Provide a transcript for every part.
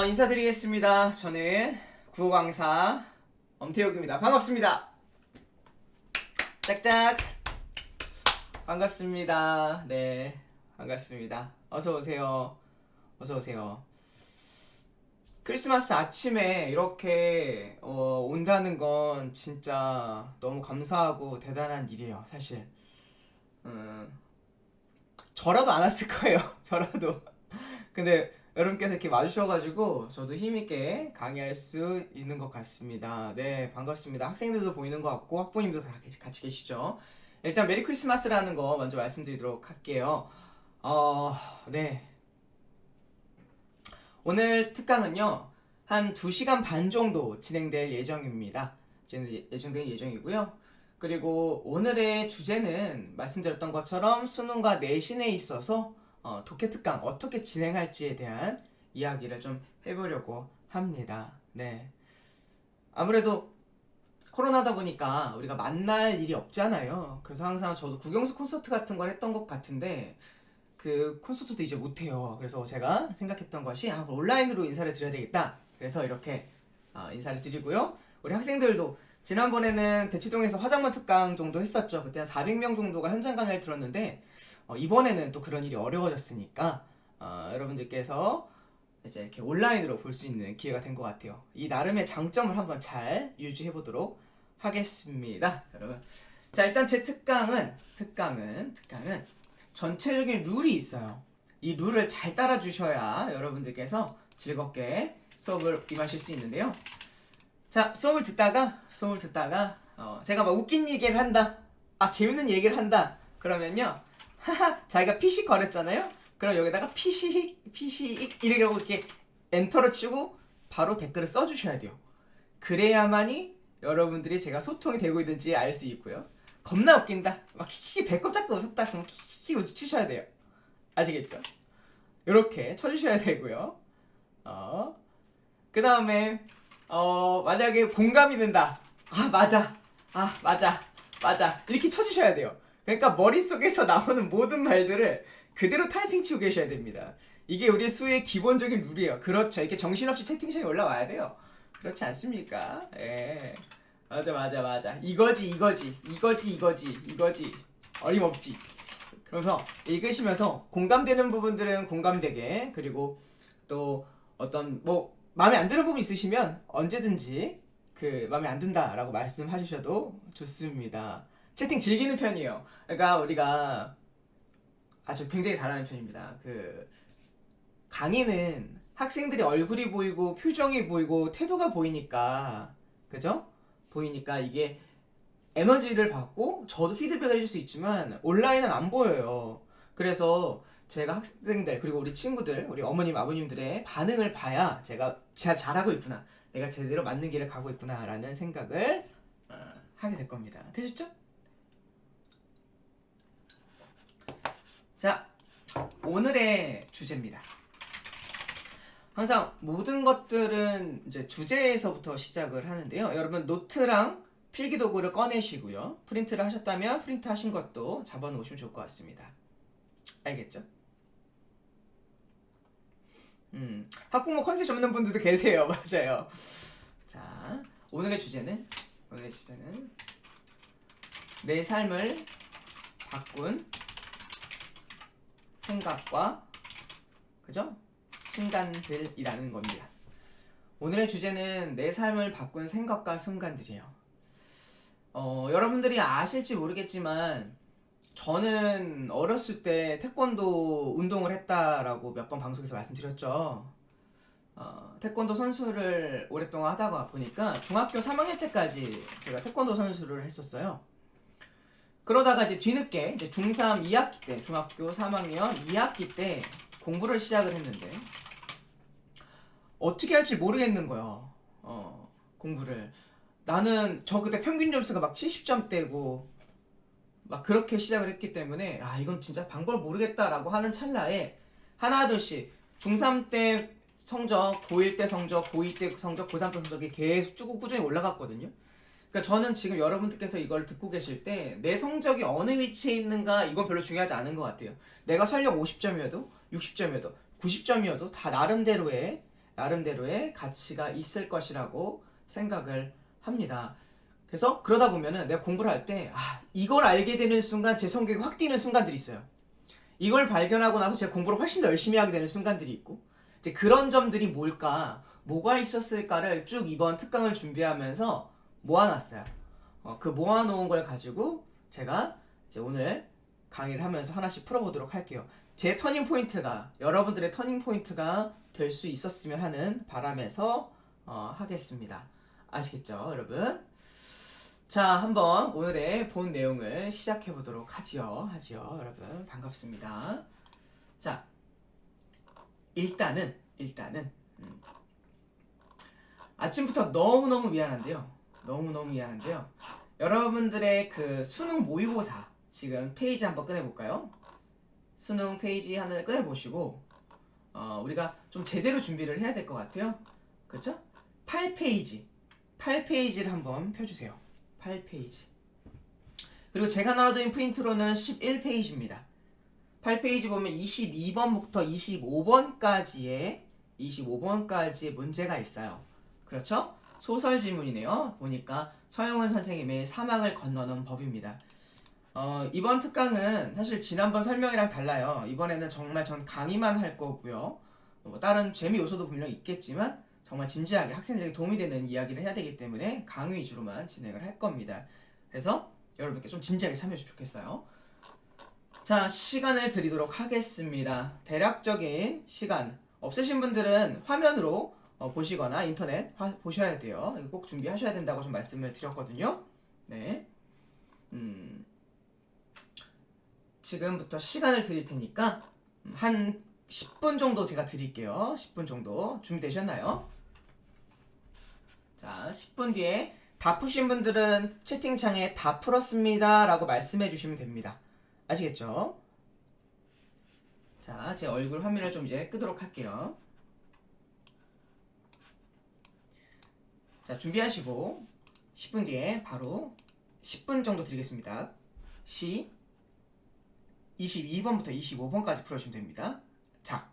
인사드리겠습니다. 저는 구호강사 엄태욱입니다. 반갑습니다. 짝짝. 반갑습니다. 네, 반갑습니다. 어서오세요. 어서오세요. 크리스마스 아침에 이렇게 온다는 건 진짜 너무 감사하고 대단한 일이에요, 사실. 저라도 안 왔을 거예요. 저라도. 근데 여러분께서 이렇게 와주셔가지고 저도 힘있게 강의할 수 있는 것 같습니다. 네, 반갑습니다. 학생들도 보이는 것 같고 학부모님도 다 같이 계시죠. 일단 메리 크리스마스라는 거 먼저 말씀드리도록 할게요. 네. 오늘 특강은요, 한 2시간 반 정도 진행될 예정입니다. 예정된 예정이고요. 그리고 오늘의 주제는 말씀드렸던 것처럼 수능과 내신에 있어서 독해 특강 어떻게 진행할지에 대한 이야기를 좀 해보려고 합니다. 네. 아무래도 코로나다 보니까 우리가 만날 일이 없잖아요. 그래서 항상 저도 국영수 콘서트 같은 걸 했던 것 같은데 그 콘서트도 이제 못해요. 그래서 제가 생각했던 것이 온라인으로 인사를 드려야 되겠다. 그래서 이렇게 인사를 드리고요. 우리 학생들도 지난번에는 대치동에서 화장문 특강 정도 했었죠. 그때 한 400명 정도가 현장 강의를 들었는데 이번에는 또 그런 일이 어려워졌으니까 여러분들께서 이제 이렇게 온라인으로 볼 수 있는 기회가 된 것 같아요. 이 나름의 장점을 한번 잘 유지해 보도록 하겠습니다, 여러분. 자, 일단 제 특강은 전체적인 룰이 있어요. 이 룰을 잘 따라 주셔야 여러분들께서 즐겁게 수업을 임하실 수 있는데요. 자, 수업을 듣다가 제가 막 웃긴 얘기를 한다, 재밌는 얘기를 한다 그러면요, 하하, 자기가 피식 거렸잖아요. 그럼 여기다가 피식 이러고 이렇게 엔터를 치고 바로 댓글을 써주셔야 돼요. 그래야만이 여러분들이 제가 소통이 되고 있는지 알 수 있고요. 겁나 웃긴다, 막 키키 배꼽 잡고 웃었다, 그럼 키키 웃어 주셔야 돼요. 아시겠죠? 이렇게 쳐주셔야 되고요. 그 다음에 만약에 공감이 된다, 맞아 이렇게 쳐주셔야 돼요. 그러니까 머릿속에서 나오는 모든 말들을 그대로 타이핑 치고 계셔야 됩니다. 이게 우리 수의 기본적인 룰이에요. 그렇죠. 이렇게 정신없이 채팅창에 올라와야 돼요. 그렇지 않습니까? 예. 맞아. 이거지. 어림없지. 그래서 읽으시면서 공감되는 부분들은 공감되게, 그리고 또 어떤 마음에 안 드는 부분 있으시면 언제든지 마음에 안 든다라고 말씀해 주셔도 좋습니다. 채팅 즐기는 편이에요. 그러니까 우리가 저 굉장히 잘하는 편입니다. 강의는 학생들이 얼굴이 보이고 표정이 보이고 태도가 보이니까, 그죠? 보이니까 이게 에너지를 받고 저도 피드백을 해줄 수 있지만 온라인은 안 보여요. 그래서 제가 학생들, 그리고 우리 친구들, 우리 어머님 아버님들의 반응을 봐야 제가 잘하고 있구나, 내가 제대로 맞는 길을 가고 있구나 라는 생각을 하게 될 겁니다. 되셨죠? 자, 오늘의 주제입니다. 항상 모든 것들은 이제 주제에서부터 시작을 하는데요. 여러분 노트랑 필기도구를 꺼내시고요. 프린트를 하셨다면 프린트 하신 것도 잡아놓으시면 좋을 것 같습니다. 알겠죠? 학부모 컨셉 잡는 분들도 계세요. 맞아요. 자, 오늘의 주제는 내 삶을 바꾼 생각과, 그죠? 순간들이라는 겁니다. 오늘의 주제는 내 삶을 바꾼 생각과 순간들이에요. 여러분들이 아실지 모르겠지만 저는 어렸을 때 태권도 운동을 했다라고 몇 번 방송에서 말씀드렸죠. 태권도 선수를 오랫동안 하다가 보니까 중학교 3학년 때까지 제가 태권도 선수를 했었어요. 그러다가 이제 뒤늦게 이제 중3 2학기 때, 중학교 3학년 2학기 때 공부를 시작을 했는데 어떻게 할지 모르겠는 거야. 공부를. 나는 저 그때 평균 점수가 막 70점대고 막 그렇게 시작을 했기 때문에 이건 진짜 방법을 모르겠다라고 하는 찰나에 하나둘씩 중3 때 성적, 고1 때 성적, 고2 때 성적, 고3 때 성적이 계속 쭉 꾸준히 올라갔거든요. 그러니까 저는 지금 여러분들께서 이걸 듣고 계실 때 내 성적이 어느 위치에 있는가 이건 별로 중요하지 않은 것 같아요. 내가 설령 50점이어도 60점이어도 90점이어도 다 나름대로의 가치가 있을 것이라고 생각을 합니다. 그래서 그러다 보면은 내가 공부를 할 때 이걸 알게 되는 순간 제 성격이 확 뛰는 순간들이 있어요. 이걸 발견하고 나서 제가 공부를 훨씬 더 열심히 하게 되는 순간들이 있고 이제 그런 점들이 뭐가 있었을까를 쭉 이번 특강을 준비하면서 모아놨어요. 그 모아놓은 걸 가지고 제가 이제 오늘 강의를 하면서 하나씩 풀어보도록 할게요. 제 터닝 포인트가 여러분들의 터닝 포인트가 될 수 있었으면 하는 바람에서 하겠습니다. 아시겠죠, 여러분? 자, 한번 오늘의 본 내용을 시작해 보도록 하지요, 여러분. 반갑습니다. 자, 일단은 아침부터 너무너무 미안한데요. 너무너무 미안한데요. 여러분들의 그 수능 모의고사 지금 페이지 한번 꺼내볼까요? 수능 페이지 하나를 꺼내보시고 우리가 좀 제대로 준비를 해야 될 것 같아요. 그렇죠? 8페이지를 한번 펴주세요. 8페이지. 그리고 제가 나눠드린 프린트로는 11페이지입니다. 8페이지 보면 22번부터 25번까지의 문제가 있어요. 그렇죠? 소설 지문이네요. 보니까 서영은 선생님의 사막을 건너는 법입니다. 이번 특강은 사실 지난번 설명이랑 달라요. 이번에는 정말 전 강의만 할 거고요. 다른 재미 요소도 분명히 있겠지만 정말 진지하게 학생들에게 도움이 되는 이야기를 해야 되기 때문에 강의 위주로만 진행을 할 겁니다. 그래서 여러분께 좀 진지하게 참여해 주시면 좋겠어요. 자, 시간을 드리도록 하겠습니다. 대략적인 시간 없으신 분들은 화면으로 보시거나 인터넷 보셔야 돼요. 이거 꼭 준비하셔야 된다고 좀 말씀을 드렸거든요. 네. 지금부터 시간을 드릴 테니까 한 10분 정도 제가 드릴게요. 10분 정도 준비되셨나요? 자, 10분 뒤에 다 푸신 분들은 채팅창에 다 풀었습니다 라고 말씀해 주시면 됩니다. 아시겠죠? 자, 제 얼굴 화면을 좀 이제 끄도록 할게요. 자, 준비하시고 10분 뒤에 바로 10분 정도 드리겠습니다. 22번부터 25번까지 풀어주시면 됩니다. 자,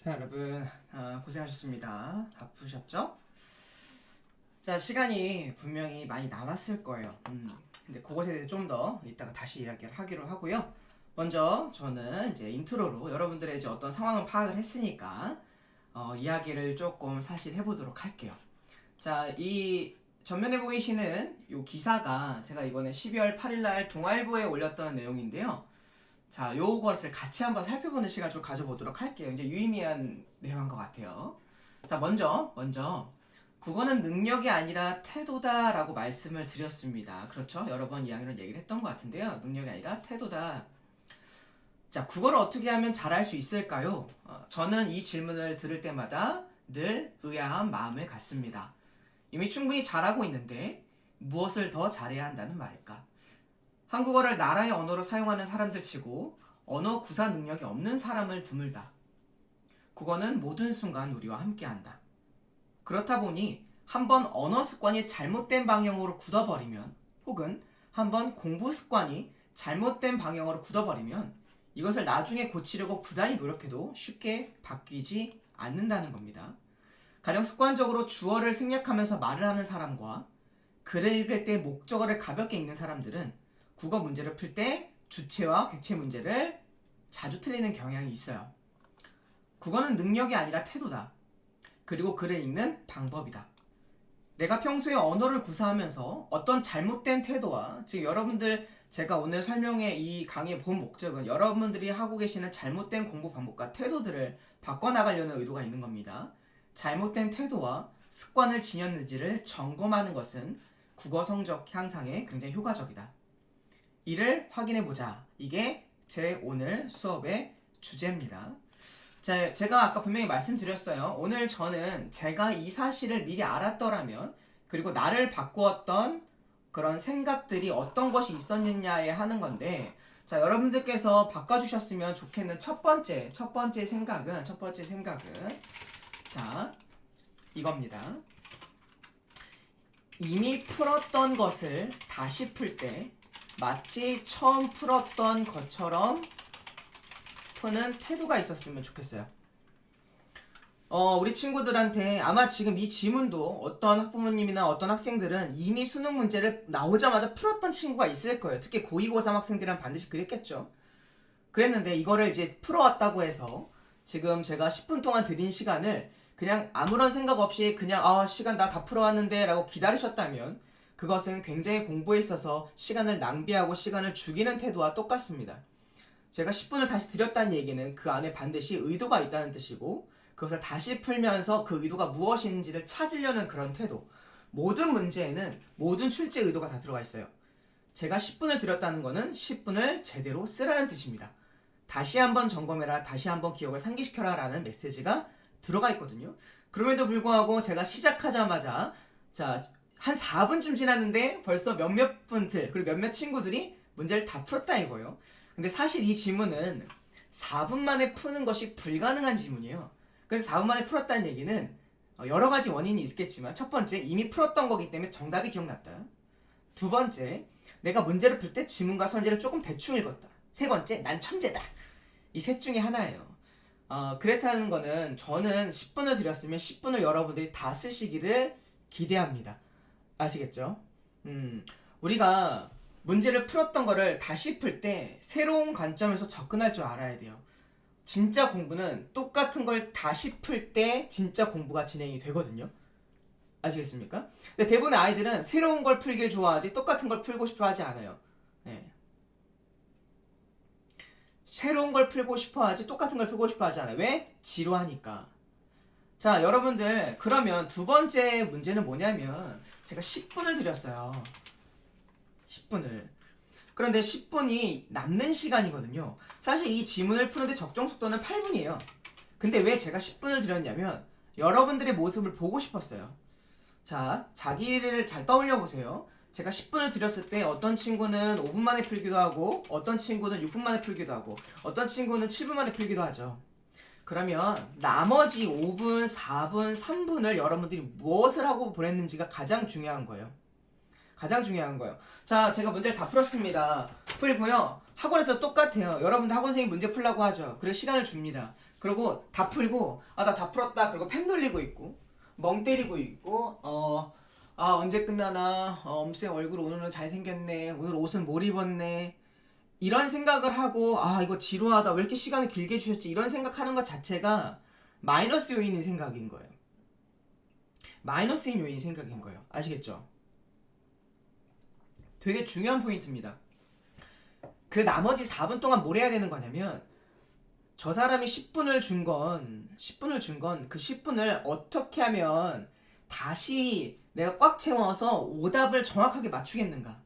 자, 여러분 고생하셨습니다. 바쁘셨죠? 자, 시간이 분명히 많이 남았을 거예요. 근데 그것에 대해서 좀 더 이따가 다시 이야기를 하기로 하고요. 먼저 저는 이제 인트로로 여러분들의 이제 어떤 상황을 파악을 했으니까 이야기를 조금 사실 해보도록 할게요. 자, 이 전면에 보이시는 이 기사가 제가 이번에 12월 8일날 동아일보에 올렸던 내용인데요. 자, 요것을 같이 한번 살펴보는 시간 좀 가져보도록 할게요. 이제 유의미한 내용인 것 같아요. 자, 먼저 국어는 능력이 아니라 태도다 라고 말씀을 드렸습니다. 그렇죠? 여러 번 이야기를 했던 것 같은데요. 능력이 아니라 태도다. 자, 국어를 어떻게 하면 잘할 수 있을까요? 저는 이 질문을 들을 때마다 늘 의아한 마음을 갖습니다. 이미 충분히 잘하고 있는데 무엇을 더 잘해야 한다는 말일까? 한국어를 나라의 언어로 사용하는 사람들 치고 언어 구사 능력이 없는 사람을 드물다. 국어는 모든 순간 우리와 함께한다. 그렇다 보니 한번 언어 습관이 잘못된 방향으로 굳어버리면, 혹은 한번 공부 습관이 잘못된 방향으로 굳어버리면 이것을 나중에 고치려고 부단히 노력해도 쉽게 바뀌지 않는다는 겁니다. 가령 습관적으로 주어를 생략하면서 말을 하는 사람과 글을 읽을 때 목적어를 가볍게 읽는 사람들은 국어 문제를 풀 때 주체와 객체 문제를 자주 틀리는 경향이 있어요. 국어는 능력이 아니라 태도다. 그리고 글을 읽는 방법이다. 내가 평소에 언어를 구사하면서 어떤 잘못된 태도와, 즉 여러분들 제가 오늘 설명해 이 강의의 본 목적은 여러분들이 하고 계시는 잘못된 공부 방법과 태도들을 바꿔나가려는 의도가 있는 겁니다. 잘못된 태도와 습관을 지녔는지를 점검하는 것은 국어 성적 향상에 굉장히 효과적이다. 이를 확인해보자. 이게 제 오늘 수업의 주제입니다. 자, 제가 아까 분명히 말씀드렸어요. 오늘 저는 제가 이 사실을 미리 알았더라면, 그리고 나를 바꾸었던 그런 생각들이 어떤 것이 있었느냐에 하는 건데, 자, 여러분들께서 바꿔주셨으면 좋겠는 첫 번째 생각은 자, 이겁니다. 이미 풀었던 것을 다시 풀 때 마치 처음 풀었던 것처럼 푸는 태도가 있었으면 좋겠어요. 우리 친구들한테 아마 지금 이 지문도 어떤 학부모님이나 어떤 학생들은 이미 수능 문제를 나오자마자 풀었던 친구가 있을 거예요. 특히 고2, 고3 학생들은 반드시 그랬겠죠. 그랬는데 이거를 이제 풀어왔다고 해서 지금 제가 10분 동안 드린 시간을 그냥 아무런 생각 없이 그냥 시간 나 다 풀어왔는데 라고 기다리셨다면 그것은 굉장히 공부에 있어서 시간을 낭비하고 시간을 죽이는 태도와 똑같습니다. 제가 10분을 다시 드렸다는 얘기는 그 안에 반드시 의도가 있다는 뜻이고, 그것을 다시 풀면서 그 의도가 무엇인지를 찾으려는 그런 태도. 모든 문제에는 모든 출제 의도가 다 들어가 있어요. 제가 10분을 드렸다는 것은 10분을 제대로 쓰라는 뜻입니다. 다시 한번 점검해라, 다시 한번 기억을 상기시켜라 라는 메시지가 들어가 있거든요. 그럼에도 불구하고 제가 시작하자마자 한 4분쯤 지났는데 벌써 몇몇 분들, 그리고 몇몇 친구들이 문제를 다 풀었다 이거예요. 근데 사실 이 지문은 4분 만에 푸는 것이 불가능한 지문이에요. 그래서 4분 만에 풀었다는 얘기는 여러 가지 원인이 있겠지만, 첫 번째, 이미 풀었던 거기 때문에 정답이 기억났다. 두 번째, 내가 문제를 풀 때 지문과 선지를 조금 대충 읽었다. 세 번째, 난 천재다. 이 셋 중에 하나예요. 그렇다는 거는 저는 10분을 드렸으면 10분을 여러분들이 다 쓰시기를 기대합니다. 아시겠죠? 우리가 문제를 풀었던 거를 다시 풀 때 새로운 관점에서 접근할 줄 알아야 돼요. 진짜 공부는 똑같은 걸 다시 풀 때 진짜 공부가 진행이 되거든요. 아시겠습니까? 근데 대부분의 아이들은 새로운 걸 풀길 좋아하지 똑같은 걸 풀고 싶어 하지 않아요. 네. 새로운 걸 풀고 싶어 하지 똑같은 걸 풀고 싶어 하지 않아요. 왜? 지루하니까. 자, 여러분들, 그러면 두 번째 문제는 뭐냐면 제가 10분을 드렸어요. 10분을. 그런데 10분이 남는 시간이거든요. 사실 이 지문을 푸는데 적정 속도는 8분이에요. 근데 왜 제가 10분을 드렸냐면 여러분들의 모습을 보고 싶었어요. 자, 자기를 잘 떠올려 보세요. 제가 10분을 드렸을 때 어떤 친구는 5분 만에 풀기도 하고, 어떤 친구는 6분 만에 풀기도 하고, 어떤 친구는 7분 만에 풀기도 하죠. 그러면 나머지 5분, 4분, 3분을 여러분들이 무엇을 하고 보냈는지가 가장 중요한 거예요. 가장 중요한 거예요. 자, 제가 문제를 다 풀었습니다. 풀고요. 학원에서 똑같아요. 여러분들 학원 선생님 문제 풀라고 하죠. 그래서 시간을 줍니다. 그리고 다 풀고 나 다 풀었다. 그리고 펜 돌리고 있고 멍 때리고 있고 언제 끝나나 엄쌤 얼굴 오늘은 잘생겼네. 오늘 옷은 뭘 입었네. 이런 생각을 하고 이거 지루하다. 왜 이렇게 시간을 길게 주셨지? 이런 생각하는 것 자체가 마이너스 요인인 생각인 거예요. 마이너스인 요인인 생각인 거예요. 아시겠죠? 되게 중요한 포인트입니다. 그 나머지 4분 동안 뭘 해야 되는 거냐면 저 사람이 10분을 준 건 그 10분을 어떻게 하면 다시 내가 꽉 채워서 오답을 정확하게 맞추겠는가.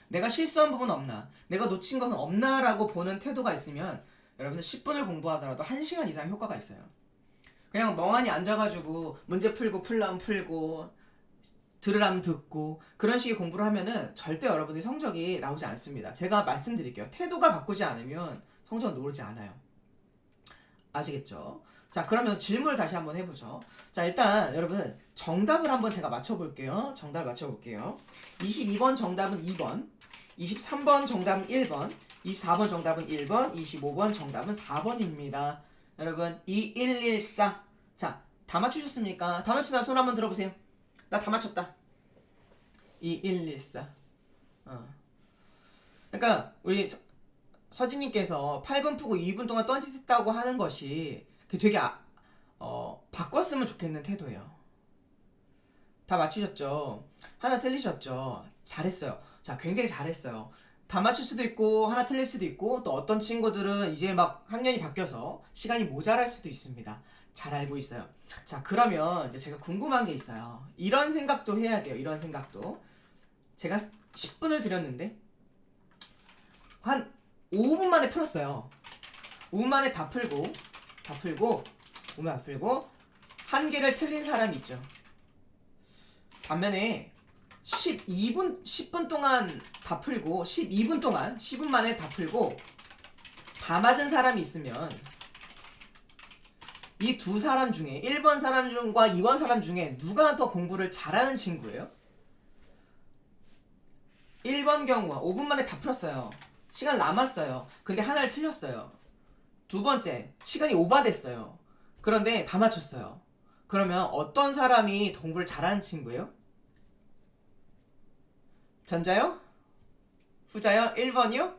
내가 실수한 부분 없나, 내가 놓친 것은 없나 라고 보는 태도가 있으면 여러분들 10분을 공부하더라도 1시간 이상 효과가 있어요. 그냥 멍하니 앉아가지고 문제 풀고 풀라면 풀고 들으라면 듣고 그런 식의 공부를 하면은 절대 여러분들이 성적이 나오지 않습니다. 제가 말씀드릴게요. 태도가 바꾸지 않으면 성적은 오르지 않아요. 아시겠죠? 자, 그러면 질문을 다시 한번 해보죠. 자, 일단 여러분 정답을 한번 제가 맞춰볼게요. 정답을 맞춰볼게요. 22번 정답은 2번, 23번 정답은 1번, 24번 정답은 1번, 25번 정답은 4번입니다. 여러분 2114. 자, 다 맞추셨습니까? 다 맞추다 손 한번 들어보세요. 나 다 맞췄다. 2114. 그러니까 우리 서진님께서 8분 푸고 2분 동안 던짓했다고 하는 것이 되게 바꿨으면 좋겠는 태도예요. 다 맞추셨죠? 하나 틀리셨죠? 잘했어요. 자, 굉장히 잘했어요. 다 맞출 수도 있고 하나 틀릴 수도 있고 또 어떤 친구들은 이제 막 학년이 바뀌어서 시간이 모자랄 수도 있습니다. 잘 알고 있어요. 자, 그러면 이제 제가 궁금한 게 있어요. 이런 생각도 해야 돼요. 이런 생각도. 제가 10분을 드렸는데 한 5분 만에 풀었어요. 5분 만에 다 풀고 5분 다 풀고 한 개를 틀린 사람이 있죠. 반면에 10분 동안 다 풀고 12분 동안 10분 만에 다 풀고 다 맞은 사람이 있으면 이 두 사람 중에 1번 사람 중과 2번 사람 중에 누가 더 공부를 잘하는 친구예요? 1번 경우가 5분 만에 다 풀었어요. 시간 남았어요. 근데 하나를 틀렸어요. 두 번째, 시간이 오바됐어요. 그런데 다 맞췄어요. 그러면 어떤 사람이 공부를 잘하는 친구예요? 전자요? 후자요? 1번이요?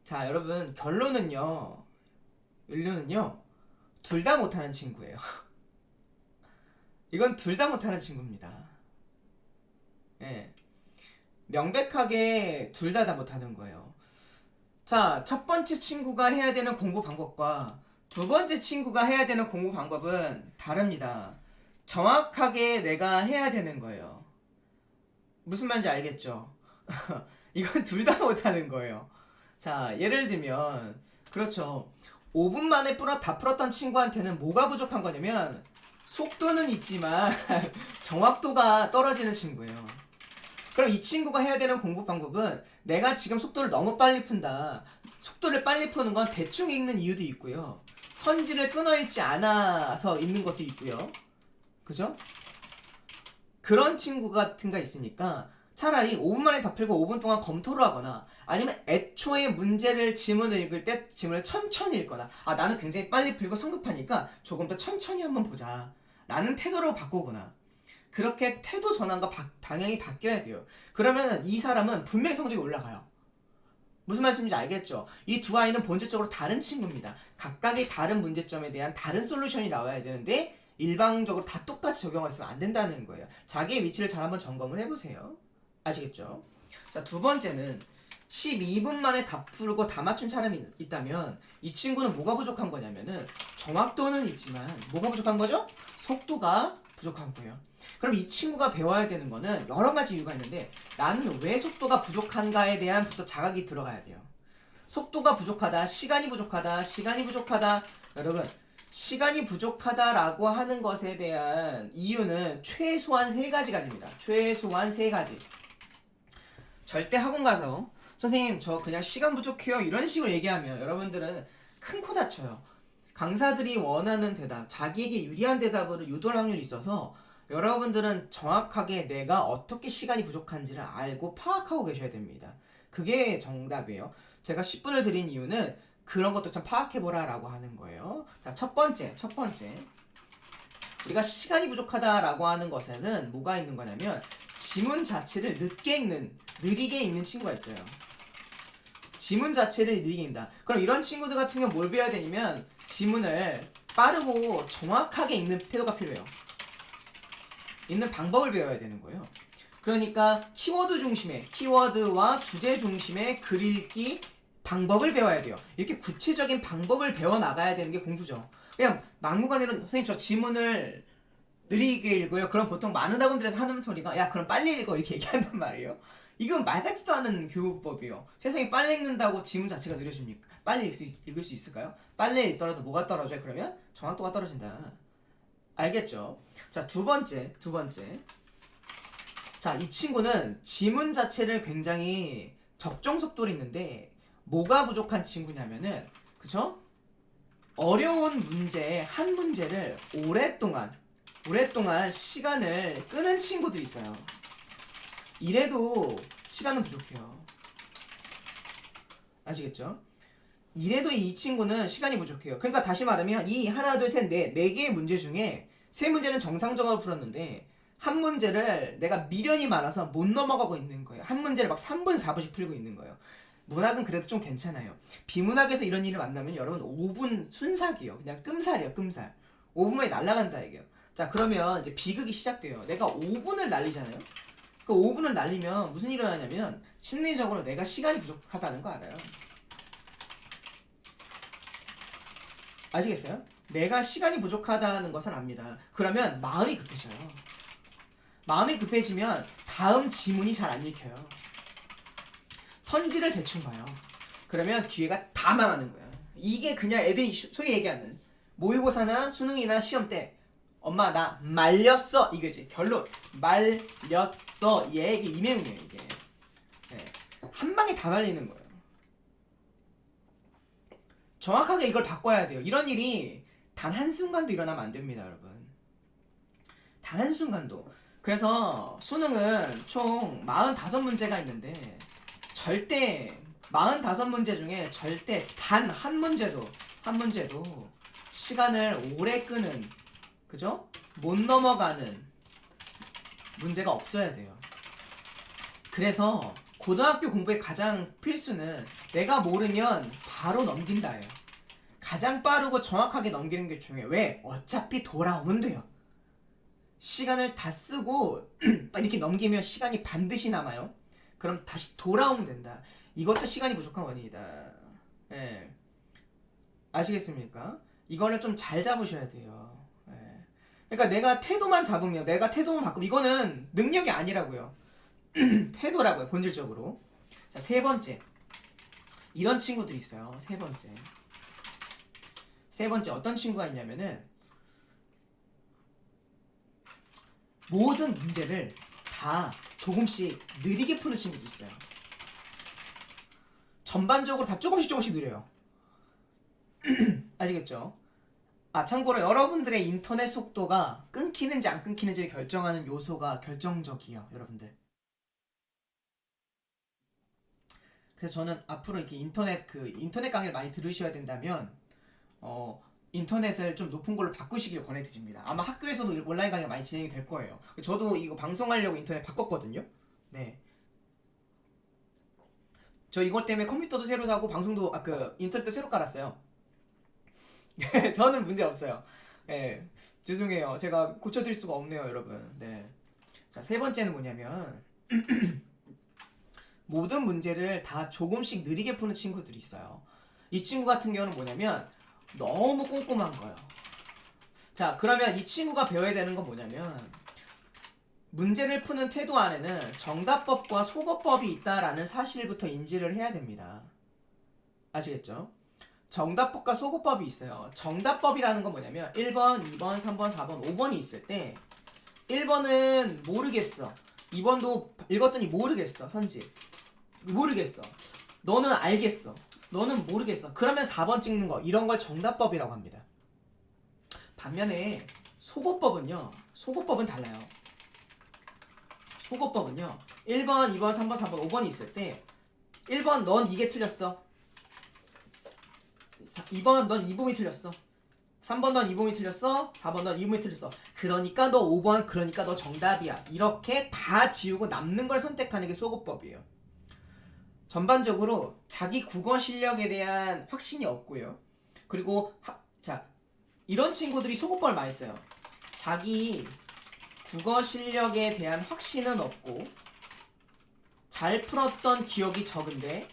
자, 여러분 결론은요. 둘 다 못하는 친구예요. 이건 둘 다 못하는 친구입니다. 예. 명백하게 둘 다 못하는 거예요. 자, 첫 번째 친구가 해야 되는 공부 방법과 두 번째 친구가 해야 되는 공부 방법은 다릅니다. 정확하게 내가 해야 되는 거예요. 무슨 말인지 알겠죠? 이건 둘 다 못하는 거예요. 자, 예를 들면 그렇죠. 5분 만에 다 풀었던 친구한테는 뭐가 부족한 거냐면 속도는 있지만 정확도가 떨어지는 친구예요. 그럼 이 친구가 해야 되는 공부 방법은 내가 지금 속도를 너무 빨리 푼다. 속도를 빨리 푸는 건 대충 읽는 이유도 있고요. 선지를 끊어 읽지 않아서 읽는 것도 있고요. 그죠? 그런 친구 같은 거 있으니까 차라리 5분 만에 다 풀고 5분 동안 검토를 하거나 아니면 애초에 문제를 지문을 읽을 때 지문을 천천히 읽거나 나는 굉장히 빨리 풀고 성급하니까 조금 더 천천히 한번 보자 라는 태도로 바꾸거나 그렇게 태도 전환과 방향이 바뀌어야 돼요. 그러면 이 사람은 분명히 성적이 올라가요. 무슨 말씀인지 알겠죠? 이 두 아이는 본질적으로 다른 친구입니다. 각각의 다른 문제점에 대한 다른 솔루션이 나와야 되는데 일방적으로 다 똑같이 적용했으면 안 된다는 거예요. 자기의 위치를 잘 한번 점검을 해보세요. 아시겠죠? 자, 두 번째는 12분 만에 다 풀고 다 맞춘 사람이 있다면 이 친구는 뭐가 부족한 거냐면은 정확도는 있지만 뭐가 부족한 거죠? 속도가 부족한 거예요. 그럼 이 친구가 배워야 되는 거는 여러 가지 이유가 있는데 나는 왜 속도가 부족한가에 대한 부터 자각이 들어가야 돼요. 속도가 부족하다, 시간이 부족하다. 여러분, 시간이 부족하다라고 하는 것에 대한 이유는 최소한 3가지가 됩니다. 최소한 3가지. 절대 학원 가서 선생님 저 그냥 시간 부족해요 이런 식으로 얘기하면 여러분들은 큰 코 다쳐요. 강사들이 원하는 대답, 자기에게 유리한 대답으로 유도할 확률이 있어서 여러분들은 정확하게 내가 어떻게 시간이 부족한지를 알고 파악하고 계셔야 됩니다. 그게 정답이에요. 제가 10분을 드린 이유는 그런 것도 참 파악해보라라고 하는 거예요. 자, 첫 번째. 우리가 시간이 부족하다라고 하는 것에는 뭐가 있는 거냐면 지문 자체를 느리게 읽는 친구가 있어요. 지문 자체를 느리게 읽는다. 그럼 이런 친구들 같은 경우 뭘 배워야 되냐면 지문을 빠르고 정확하게 읽는 태도가 필요해요. 읽는 방법을 배워야 되는 거예요. 그러니까 키워드와 주제 중심의 글 읽기 방법을 배워야 돼요. 이렇게 구체적인 방법을 배워나가야 되는 게 공부죠. 그냥 막무가내로 선생님 저 지문을 느리게 읽어요. 그럼 보통 많은 학원들에서 하는 소리가 야 그럼 빨리 읽어 이렇게 얘기한단 말이에요. 이건 말 같지도 않은 교육법이에요. 세상에 빨리 읽는다고 지문 자체가 느려집니까? 빨리 읽을 수 있을까요? 빨리 읽더라도 뭐가 떨어져요? 그러면 정확도가 떨어진다. 알겠죠? 자, 두 번째. 자, 이 친구는 지문 자체를 굉장히 적정 속도로 읽는데 뭐가 부족한 친구냐면은 그쵸? 어려운 한 문제를 오랫동안 시간을 끄는 친구들이 있어요. 이래도 시간은 부족해요. 아시겠죠? 이래도 이 친구는 시간이 부족해요. 그러니까 다시 말하면 이 하나, 둘, 셋, 네 개의 문제 중에 세 문제는 정상적으로 풀었는데 한 문제를 내가 미련이 많아서 못 넘어가고 있는 거예요. 한 문제를 막 3분, 4분씩 풀고 있는 거예요. 문학은 그래도 좀 괜찮아요. 비문학에서 이런 일을 만나면 여러분 5분 순삭이요. 그냥 끔살이요, 끔살. 5분 만에 날아간다 이게요. 자, 그러면 이제 비극이 시작돼요. 내가 5분을 날리잖아요. 그 5분을 날리면 무슨 일이 일어나냐면 심리적으로 내가 시간이 부족하다는 거 알아요. 아시겠어요? 내가 시간이 부족하다는 것을 압니다. 그러면 마음이 급해져요. 마음이 급해지면 다음 지문이 잘 안 읽혀요. 선지를 대충 봐요. 그러면 뒤에가 다 망하는 거예요. 이게 그냥 애들이 소위 얘기하는 모의고사나 수능이나 시험 때 엄마 나 말렸어 이거지. 결론 말렸어. 얘기 이내용이에요 이게. 네. 한 방에 다 말리는 거예요. 정확하게 이걸 바꿔야 돼요. 이런 일이 단 한순간도 일어나면 안 됩니다, 여러분. 단 한순간도. 그래서 수능은 총 45문제가 있는데 절대 45문제 중에 절대 단 한 문제도 시간을 오래 끄는 그죠? 못 넘어가는 문제가 없어야 돼요. 그래서 고등학교 공부의 가장 필수는 내가 모르면 바로 넘긴다예요. 가장 빠르고 정확하게 넘기는 게 중요해요. 왜? 어차피 돌아오면 돼요. 시간을 다 쓰고 이렇게 넘기면 시간이 반드시 남아요. 그럼 다시 돌아오면 된다. 이것도 시간이 부족한 원인이다. 예. 아시겠습니까? 이거를 좀 잘 잡으셔야 돼요. 예. 그러니까 내가 태도만 바꾸면 이거는 능력이 아니라고요. 태도라고요, 본질적으로. 자, 세 번째. 이런 친구들이 있어요. 세 번째 어떤 친구가 있냐면은 모든 문제를 다 조금씩 느리게 푸는 친구도 있어요. 전반적으로 다 조금씩 느려요. 아시겠죠? 아, 참고로 여러분들의 인터넷 속도가 끊기는지 안 끊기는지를 결정하는 요소가 결정적이에요, 여러분들. 그래서 저는 앞으로 이렇게 인터넷 강의를 많이 들으셔야 된다면 인터넷을 좀 높은 걸로 바꾸시길 권해드립니다. 아마 학교에서도 온라인 강의가 많이 진행이 될 거예요. 저도 이거 방송하려고 인터넷 바꿨거든요. 네. 저 이것 때문에 컴퓨터도 새로 사고 방송도 인터넷도 새로 깔았어요. 저는 문제 없어요. 네. 죄송해요. 제가 고쳐드릴 수가 없네요, 여러분. 네. 자, 세 번째는 뭐냐면 모든 문제를 다 조금씩 느리게 푸는 친구들이 있어요. 이 친구 같은 경우는 뭐냐면 너무 꼼꼼한 거예요. 자, 그러면 이 친구가 배워야 되는 건 뭐냐면 문제를 푸는 태도 안에는 정답법과 속어법이 있다라는 사실부터 인지를 해야 됩니다. 아시겠죠? 정답법과 속어법이 있어요. 정답법이라는 건 뭐냐면 1번, 2번, 3번, 4번, 5번이 있을 때 1번은 모르겠어. 2번도 읽었더니 모르겠어. 현지 모르겠어. 너는 알겠어. 너는 모르겠어. 그러면 4번 찍는 거 이런 걸 정답법이라고 합니다. 반면에 속어법은 달라요. 속어법은요 1번, 2번, 3번, 4번, 5번이 있을 때 1번 넌 이게 틀렸어. 2번 넌 이 부분이 틀렸어. 3번 넌 이 부분이 틀렸어. 4번 넌 이 부분이 틀렸어. 그러니까 너 5번, 그러니까 너 정답이야. 이렇게 다 지우고 남는 걸 선택하는 게 소거법이에요. 전반적으로 자기 국어 실력에 대한 확신이 없고요. 그리고 자, 이런 친구들이 소거법을 많이 써요. 자기 국어 실력에 대한 확신은 없고 잘 풀었던 기억이 적은데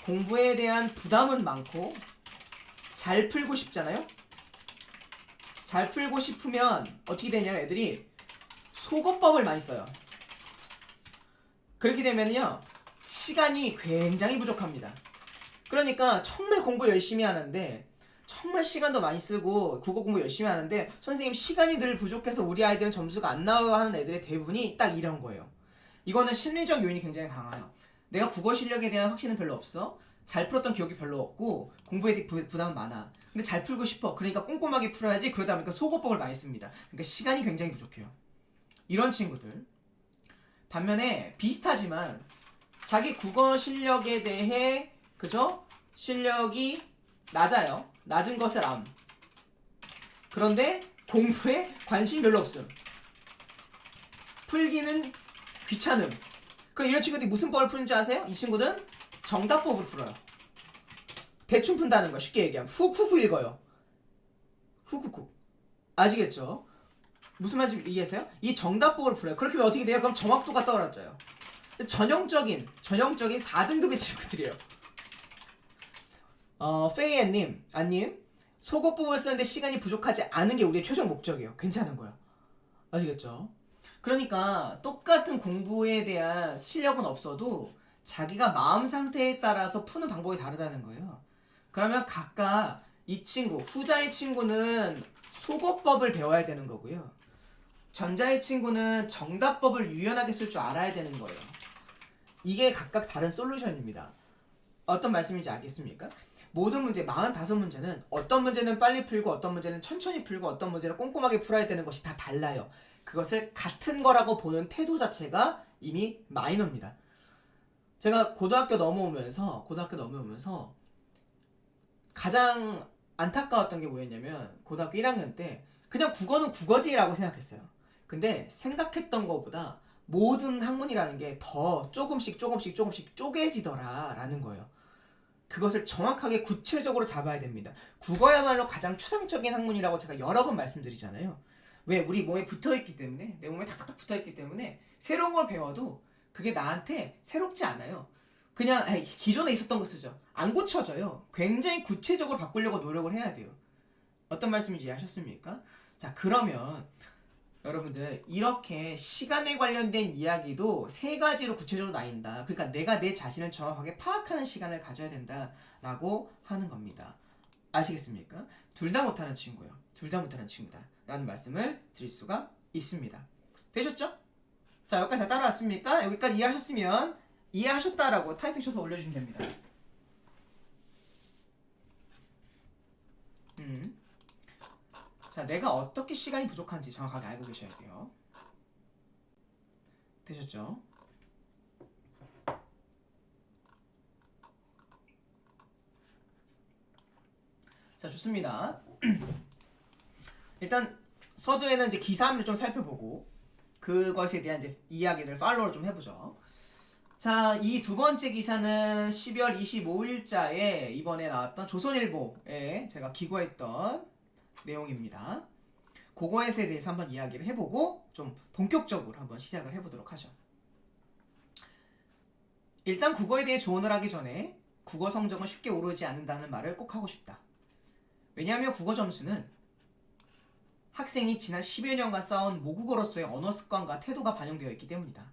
공부에 대한 부담은 많고 잘 풀고 싶잖아요. 잘 풀고 싶으면 어떻게 되냐면 애들이 소거법을 많이 써요. 그렇게 되면요 시간이 굉장히 부족합니다. 그러니까 정말 공부 열심히 하는데 정말 시간도 많이 쓰고 국어 공부 열심히 하는데 선생님 시간이 늘 부족해서 우리 아이들은 점수가 안 나와요 하는 애들의 대부분이 딱 이런 거예요. 이거는 심리적 요인이 굉장히 강해요. 내가 국어 실력에 대한 확신은 별로 없어. 잘 풀었던 기억이 별로 없고 공부에 대해 부담은 많아. 근데 잘 풀고 싶어. 그러니까 꼼꼼하게 풀어야지. 그러다 보니까 소거법을 많이 씁니다. 그러니까 시간이 굉장히 부족해요. 이런 친구들. 반면에 비슷하지만 자기 국어 실력에 대해 그죠? 실력이 낮아요. 낮은 것을 암. 그런데 공부에 관심 별로 없음. 풀기는 귀찮음. 그럼 이런 친구들이 무슨 법을 푸는 줄 아세요? 이 친구들은 정답법으로 풀어요. 대충 푼다는 거 쉽게 얘기하면 훅훅 읽어요. 훅훅훅. 아시겠죠? 무슨 말인지 이해하세요? 이 정답법을 풀어요. 그렇게 하면 어떻게 돼요? 그럼 정확도가 떨어져요. 전형적인 4등급의 친구들이에요. 페이엔님, 안님, 소거법을 쓰는데 시간이 부족하지 않은 게 우리의 최종 목적이에요. 괜찮은 거예요. 아시겠죠? 그러니까 똑같은 공부에 대한 실력은 없어도 자기가 마음 상태에 따라서 푸는 방법이 다르다는 거예요. 그러면 각각 이 친구, 후자의 친구는 소거법을 배워야 되는 거고요. 전자의 친구는 정답법을 유연하게 쓸 줄 알아야 되는 거예요. 이게 각각 다른 솔루션입니다. 어떤 말씀인지 알겠습니까? 모든 문제, 45문제는 어떤 문제는 빨리 풀고 어떤 문제는 천천히 풀고 어떤 문제는 꼼꼼하게 풀어야 되는 것이 다 달라요. 그것을 같은 거라고 보는 태도 자체가 이미 마이너입니다. 제가 고등학교 넘어오면서 가장 안타까웠던 게 뭐였냐면 고등학교 1학년 때 그냥 국어는 국어지라고 생각했어요. 근데 생각했던 것보다 모든 학문이라는 게 더 조금씩 쪼개지더라 라는 거예요. 그것을 정확하게 구체적으로 잡아야 됩니다. 국어야말로 가장 추상적인 학문이라고 제가 여러 번 말씀드리잖아요. 왜? 우리 몸에 붙어있기 때문에, 내 몸에 탁탁탁 붙어있기 때문에 새로운 걸 배워도 그게 나한테 새롭지 않아요. 그냥 기존에 있었던 거 쓰죠. 안 고쳐져요. 굉장히 구체적으로 바꾸려고 노력을 해야 돼요. 어떤 말씀인지 이해하셨습니까? 자, 그러면 여러분들 이렇게 시간에 관련된 이야기도 세 가지로 구체적으로 나뉜다. 그러니까 내가 내 자신을 정확하게 파악하는 시간을 가져야 된다라고 하는 겁니다. 아시겠습니까? 둘 다 못하는 친구예요. 둘 다 못하는 친구다 라는 말씀을 드릴 수가 있습니다. 되셨죠? 자, 여기까지 다 따라왔습니까? 여기까지 이해하셨으면 이해하셨다라고 타이핑 쳐서 올려주시면 됩니다. 자, 내가 어떻게 시간이 부족한지 정확하게 알고 계셔야 돼요. 되셨죠? 자, 좋습니다. 일단 서두에는 이제 기사함을 좀 살펴보고 그것에 대한 이제 이야기를 팔로우를 좀 해보죠. 자, 이 두 번째 기사는 12월 25일자에 이번에 나왔던 조선일보에 제가 기고했던 내용입니다. 그거에 대해서 한번 이야기를 해보고 좀 본격적으로 한번 시작을 해보도록 하죠. 일단 국어에 대해 조언을 하기 전에 국어 성적은 쉽게 오르지 않는다는 말을 꼭 하고 싶다. 왜냐하면 국어 점수는 학생이 지난 10여 년간 쌓아온 모국어로서의 언어 습관과 태도가 반영되어 있기 때문이다.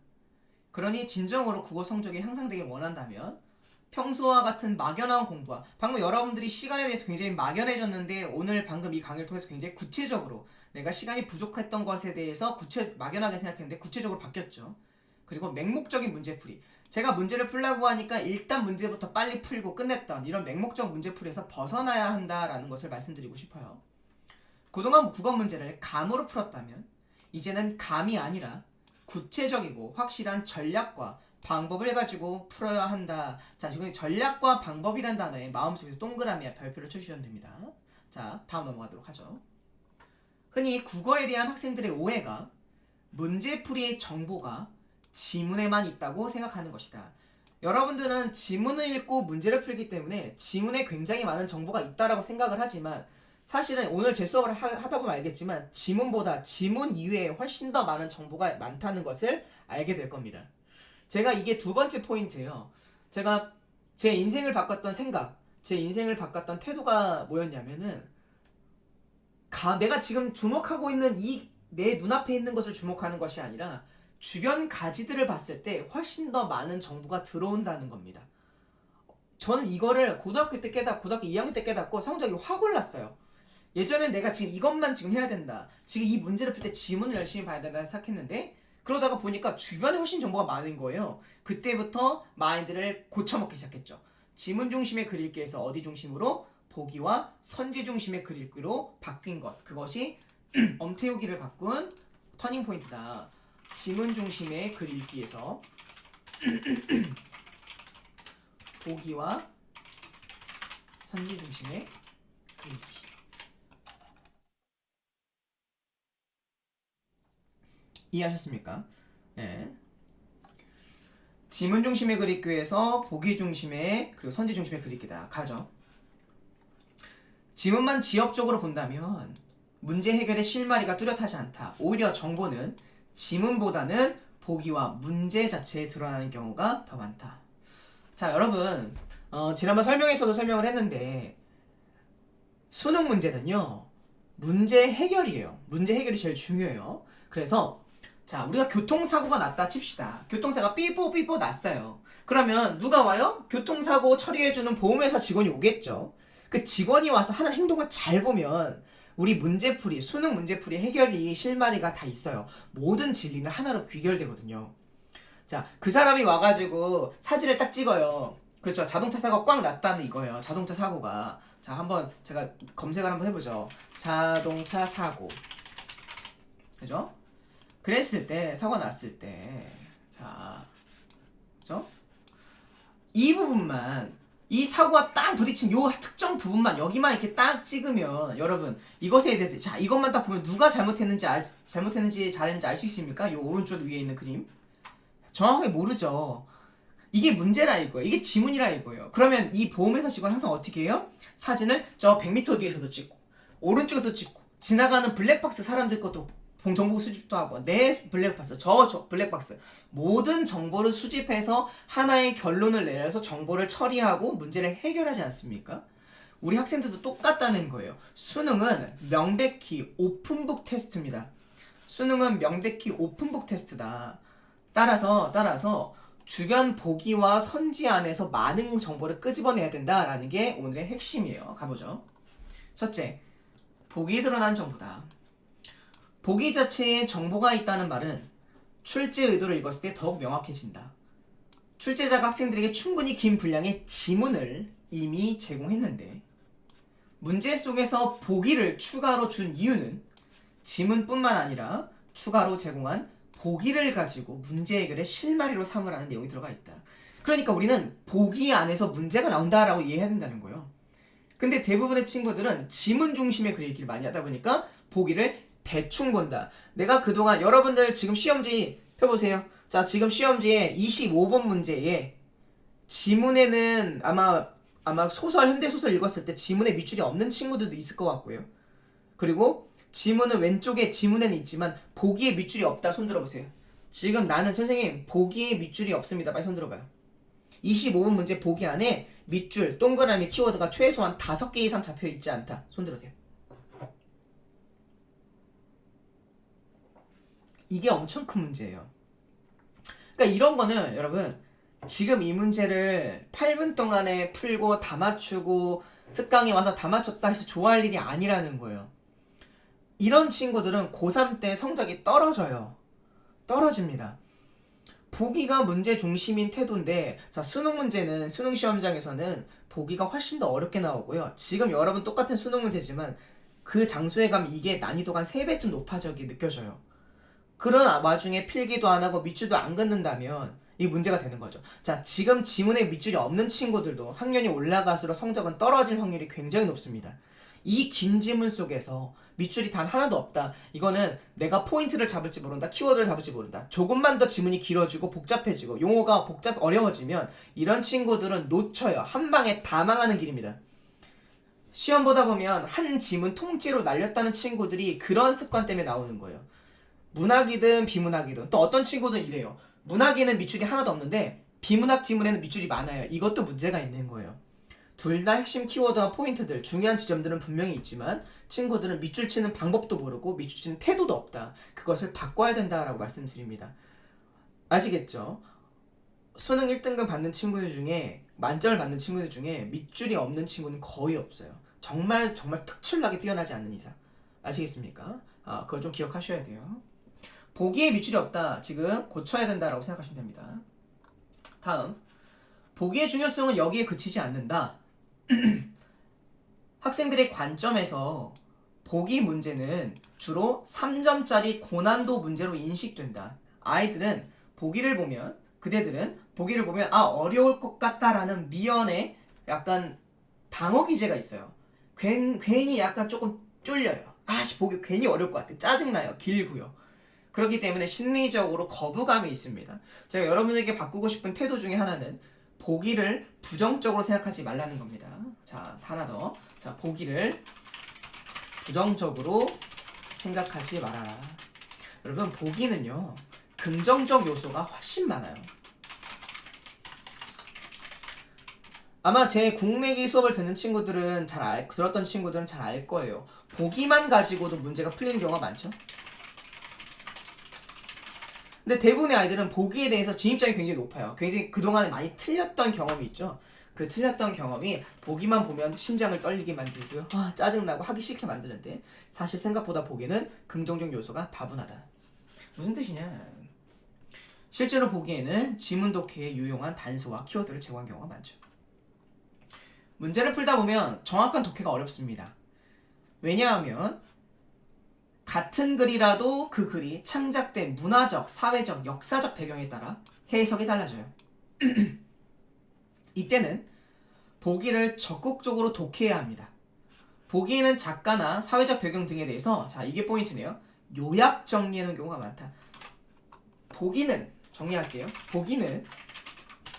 그러니 진정으로 국어 성적이 향상되길 원한다면 평소와 같은 막연한 공부와 방금 여러분들이 시간에 대해서 굉장히 막연해졌는데 오늘 방금 이 강의를 통해서 굉장히 구체적으로 내가 시간이 부족했던 것에 대해서 막연하게 생각했는데 구체적으로 바뀌었죠. 그리고 맹목적인 문제풀이. 제가 문제를 풀라고 하니까 일단 문제부터 빨리 풀고 끝냈던 이런 맹목적 문제풀이에서 벗어나야 한다라는 것을 말씀드리고 싶어요. 그동안 국어 문제를 감으로 풀었다면 이제는 감이 아니라 구체적이고 확실한 전략과 방법을 가지고 풀어야 한다. 자, 지금 전략과 방법이란 단어에 마음속에 동그라미와 별표를 쳐주시면 됩니다. 자, 다음 넘어가도록 하죠. 흔히 국어에 대한 학생들의 오해가 문제풀이의 정보가 지문에만 있다고 생각하는 것이다. 여러분들은 지문을 읽고 문제를 풀기 때문에 지문에 굉장히 많은 정보가 있다라고 생각을 하지만 사실은 오늘 제 수업을 하다 보면 알겠지만 지문보다 지문 이외에 훨씬 더 많은 정보가 많다는 것을 알게 될 겁니다. 제가 이게 두 번째 포인트예요. 제가 제 인생을 바꿨던 생각, 제 인생을 바꿨던 태도가 뭐였냐면은 내가 지금 주목하고 있는 이 내 눈앞에 있는 것을 주목하는 것이 아니라 주변 가지들을 봤을 때 훨씬 더 많은 정보가 들어온다는 겁니다. 저는 이거를 고등학교 2학년 때 깨닫고 성적이 확 올랐어요. 예전엔 내가 지금 이것만 지금 해야 된다. 지금 이 문제를 풀 때 지문을 열심히 봐야 된다 생각했는데 그러다가 보니까 주변에 훨씬 정보가 많은 거예요. 그때부터 마인드를 고쳐먹기 시작했죠. 지문 중심의 글읽기에서 어디 중심으로? 보기와 선지 중심의 글읽기로 바뀐 것. 그것이 엄태우기를 바꾼 터닝 포인트다. 지문 중심의 글읽기에서 보기와 선지 중심의 글읽기. 이해하셨습니까? 예. 지문 중심의 글읽기에서 보기 중심의 그리고 선지 중심의 글읽기다. 가죠. 지문만 지엽적으로 본다면 문제 해결의 실마리가 뚜렷하지 않다. 오히려 정보는 지문보다는 보기와 문제 자체에 드러나는 경우가 더 많다. 자, 여러분 지난번 설명에서도 설명을 했는데 수능 문제는요 문제 해결이에요. 문제 해결이 제일 중요해요. 그래서 자, 우리가 교통사고가 났다 칩시다. 교통사고가 삐뽀 났어요. 그러면 누가 와요? 교통사고 처리해주는 보험회사 직원이 오겠죠. 그 직원이 와서 하는 행동을 잘 보면 우리 문제풀이, 수능 문제풀이 해결이 실마리가 다 있어요. 모든 진리는 하나로 귀결되거든요. 자, 그 사람이 와가지고 사진을 딱 찍어요. 그렇죠. 자동차 사고가 꽉 났다는 이거예요. 자동차 사고가. 자, 한번 제가 검색을 한번 해보죠. 자동차 사고. 그죠? 그랬을 때, 사고가 났을 때, 자, 그죠? 이 부분만, 이 사고가 딱 부딪힌 요 특정 부분만, 여기만 이렇게 딱 찍으면, 여러분, 이것에 대해서, 자, 이것만 딱 보면 누가 잘못했는지 잘했는지 알 수 있습니까? 요 오른쪽 위에 있는 그림. 정확하게 모르죠. 이게 문제라 이거예요. 이게 지문이라 이거예요. 그러면 이 보험회사 직원 항상 어떻게 해요? 사진을 저 100m 뒤에서도 찍고, 오른쪽에서도 찍고, 지나가는 블랙박스 사람들 것도 정보 수집도 하고 내 블랙박스 저 블랙박스 모든 정보를 수집해서 하나의 결론을 내려서 정보를 처리하고 문제를 해결하지 않습니까? 우리 학생들도 똑같다는 거예요. 수능은 명백히 오픈북 테스트입니다. 수능은 명백히 오픈북 테스트다. 따라서 주변 보기와 선지 안에서 많은 정보를 끄집어내야 된다라는 게 오늘의 핵심이에요. 가보죠. 첫째, 보기에 드러난 정보다. 보기 자체에 정보가 있다는 말은 출제 의도를 읽었을 때 더욱 명확해진다. 출제자가 학생들에게 충분히 긴 분량의 지문을 이미 제공했는데 문제 속에서 보기를 추가로 준 이유는 지문뿐만 아니라 추가로 제공한 보기를 가지고 문제 해결의 실마리로 삼으라는 내용이 들어가 있다. 그러니까 우리는 보기 안에서 문제가 나온다라고 이해해야 된다는 거예요. 근데 대부분의 친구들은 지문 중심의 글 읽기를 많이 하다 보니까 보기를 대충 본다. 내가 그동안 여러분들 지금 시험지 펴보세요. 자, 지금 시험지에 25번 문제에 지문에는 아마 현대소설 읽었을 때 지문에 밑줄이 없는 친구들도 있을 것 같고요. 그리고 지문은 왼쪽에 지문에는 있지만 보기에 밑줄이 없다. 손 들어보세요. 지금 나는 선생님 보기에 밑줄이 없습니다. 빨리 손 들어봐요. 25번 문제 보기 안에 밑줄, 동그라미 키워드가 최소한 5개 이상 잡혀있지 않다. 손 들으세요. 이게 엄청 큰 문제예요. 그러니까 이런 거는 여러분 지금 이 문제를 8분 동안에 풀고 다 맞추고 특강에 와서 다 맞췄다 해서 좋아할 일이 아니라는 거예요. 이런 친구들은 고3 때 성적이 떨어집니다. 보기가 문제 중심인 태도인데 자, 수능 문제는 수능 시험장에서는 보기가 훨씬 더 어렵게 나오고요. 지금 여러분 똑같은 수능 문제지만 그 장소에 가면 이게 난이도가 한 3배쯤 높아지게 느껴져요. 그런 와중에 필기도 안 하고 밑줄도 안 긋는다면 이 문제가 되는 거죠. 자, 지금 지문에 밑줄이 없는 친구들도 학년이 올라갈수록 성적은 떨어질 확률이 굉장히 높습니다. 이 긴 지문 속에서 밑줄이 단 하나도 없다. 이거는 내가 포인트를 잡을지 모른다. 키워드를 잡을지 모른다. 조금만 더 지문이 길어지고 복잡해지고 용어가 어려워지면 이런 친구들은 놓쳐요. 한 방에 다 망하는 길입니다. 시험 보다 보면 한 지문 통째로 날렸다는 친구들이 그런 습관 때문에 나오는 거예요. 문학이든 비문학이든 또 어떤 친구들은 이래요. 문학에는 밑줄이 하나도 없는데 비문학 지문에는 밑줄이 많아요. 이것도 문제가 있는 거예요. 둘 다 핵심 키워드와 포인트들, 중요한 지점들은 분명히 있지만 친구들은 밑줄 치는 방법도 모르고 밑줄 치는 태도도 없다. 그것을 바꿔야 된다라고 말씀드립니다. 아시겠죠? 수능 1등급 받는 친구들 중에 만점을 받는 친구들 중에 밑줄이 없는 친구는 거의 없어요. 정말 특출나게 뛰어나지 않는 이상. 아시겠습니까? 그걸 좀 기억하셔야 돼요. 보기에 밑줄이 없다. 지금 고쳐야 된다라고 생각하시면 됩니다. 다음, 보기의 중요성은 여기에 그치지 않는다. 학생들의 관점에서 보기 문제는 주로 3점짜리 고난도 문제로 인식된다. 아이들은 보기를 보면, 그대들은 보기를 보면 어려울 것 같다라는 미연에 약간 방어 기제가 있어요. 괜히 약간 조금 쫄려요. 보기 괜히 어려울 것 같아. 짜증나요. 길고요. 그렇기 때문에 심리적으로 거부감이 있습니다. 제가 여러분에게 바꾸고 싶은 태도 중에 하나는 보기를 부정적으로 생각하지 말라는 겁니다. 자, 하나 더. 자, 보기를 부정적으로 생각하지 말아라. 여러분, 보기는요, 긍정적 요소가 훨씬 많아요. 아마 제 국내기 수업을 듣는 친구들은 들었던 친구들은 잘 알 거예요. 보기만 가지고도 문제가 풀리는 경우가 많죠. 근데 대부분의 아이들은 보기에 대해서 진입장이 굉장히 높아요. 굉장히 그동안에 많이 틀렸던 경험이 있죠. 그 틀렸던 경험이 보기만 보면 심장을 떨리게 만들고요. 짜증나고 하기 싫게 만드는데 사실 생각보다 보기에는 긍정적 요소가 다분하다. 무슨 뜻이냐? 실제로 보기에는 지문 독해에 유용한 단서와 키워드를 제공한 경우가 많죠. 문제를 풀다 보면 정확한 독해가 어렵습니다. 왜냐하면 같은 글이라도 그 글이 창작된 문화적, 사회적, 역사적 배경에 따라 해석이 달라져요. 이때는 보기를 적극적으로 독해야 합니다. 보기에는 작가나 사회적 배경 등에 대해서, 자, 이게 포인트네요. 요약 정리하는 경우가 많다. 보기는, 정리할게요. 보기는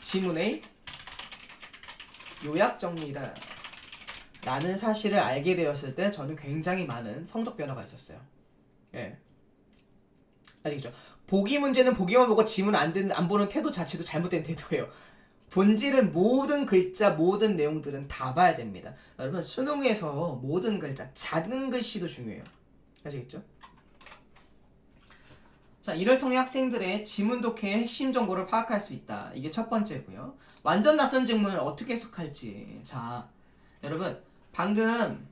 지문의 요약 정리다 라는 사실을 알게 되었을 때 저는 굉장히 많은 성적 변화가 있었어요. 예. 아시겠죠? 보기 문제는 보기만 보고 지문 안 보는 태도 자체도 잘못된 태도예요. 본질은 모든 글자, 모든 내용들은 다 봐야 됩니다. 여러분, 수능에서 모든 글자, 작은 글씨도 중요해요. 아시겠죠? 자, 이를 통해 학생들의 지문 독해의 핵심 정보를 파악할 수 있다. 이게 첫 번째고요. 완전 낯선 질문을 어떻게 해석할지. 자, 여러분, 방금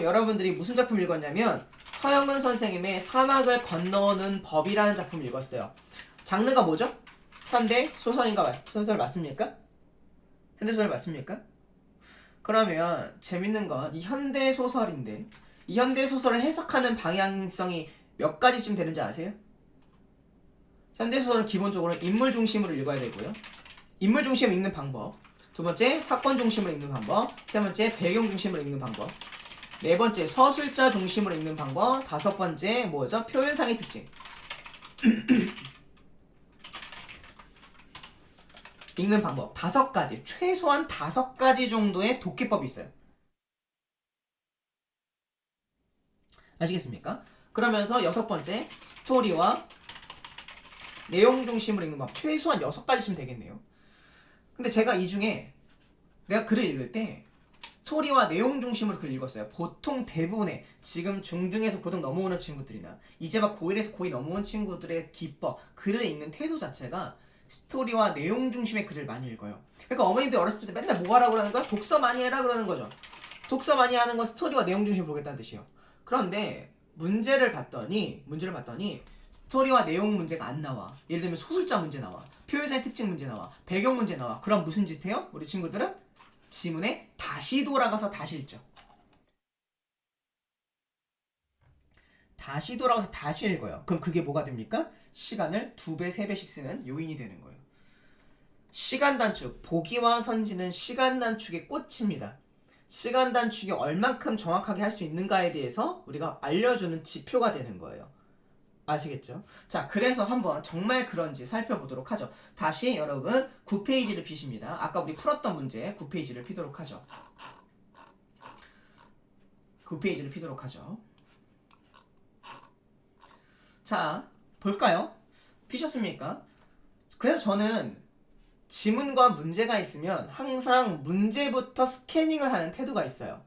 여러분들이 무슨 작품 읽었냐면 서영은 선생님의 사막을 건너는 법이라는 작품 읽었어요. 장르가 뭐죠? 현대 소설인가 소설 맞습니까? 현대 소설 맞습니까? 그러면 재밌는 건 이 현대 소설인데 이 현대 소설을 해석하는 방향성이 몇 가지쯤 되는지 아세요? 현대 소설은 기본적으로 인물 중심으로 읽어야 되고요. 인물 중심으로 읽는 방법. 두 번째, 사건 중심으로 읽는 방법. 세 번째, 배경 중심으로 읽는 방법. 네 번째, 서술자 중심으로 읽는 방법. 다섯 번째, 뭐죠? 표현상의 특징. 읽는 방법. 5가지, 최소한 5가지 정도의 독해법이 있어요. 아시겠습니까? 그러면서 6번째, 스토리와 내용 중심으로 읽는 방법. 최소한 6가지쯤 되겠네요. 근데 제가 이 중에 내가 글을 읽을 때 스토리와 내용 중심으로 글을 읽었어요. 보통 대부분의 지금 중등에서 고등 넘어오는 친구들이나 이제 막 고1에서 고2 넘어온 친구들의 기법, 글을 읽는 태도 자체가 스토리와 내용 중심의 글을 많이 읽어요. 그러니까 어머님들 어렸을 때 맨날 뭐 하라고 그러는 거야? 독서 많이 해라 그러는 거죠. 독서 많이 하는 건 스토리와 내용 중심으로 보겠다는 뜻이에요. 그런데 문제를 봤더니 스토리와 내용 문제가 안 나와. 예를 들면 소술자 문제 나와. 표현상의 특징 문제 나와. 배경 문제 나와. 그럼 무슨 짓 해요? 우리 친구들은 지문에 다시 돌아가서 다시 읽죠. 다시 돌아와서 다시 읽어요. 그럼 그게 뭐가 됩니까? 시간을 2배, 3배씩 쓰는 요인이 되는 거예요. 시간 단축, 보기와 선지는 시간 단축의 꽃입니다. 시간 단축이 얼만큼 정확하게 할 수 있는가에 대해서 우리가 알려주는 지표가 되는 거예요. 아시겠죠? 자, 그래서 한번 정말 그런지 살펴보도록 하죠. 다시 여러분 9페이지를 피십니다. 아까 우리 풀었던 문제 9페이지를 피도록 하죠. 9페이지를 피도록 하죠. 자, 볼까요? 피셨습니까? 그래서 저는 지문과 문제가 있으면 항상 문제부터 스캐닝을 하는 태도가 있어요.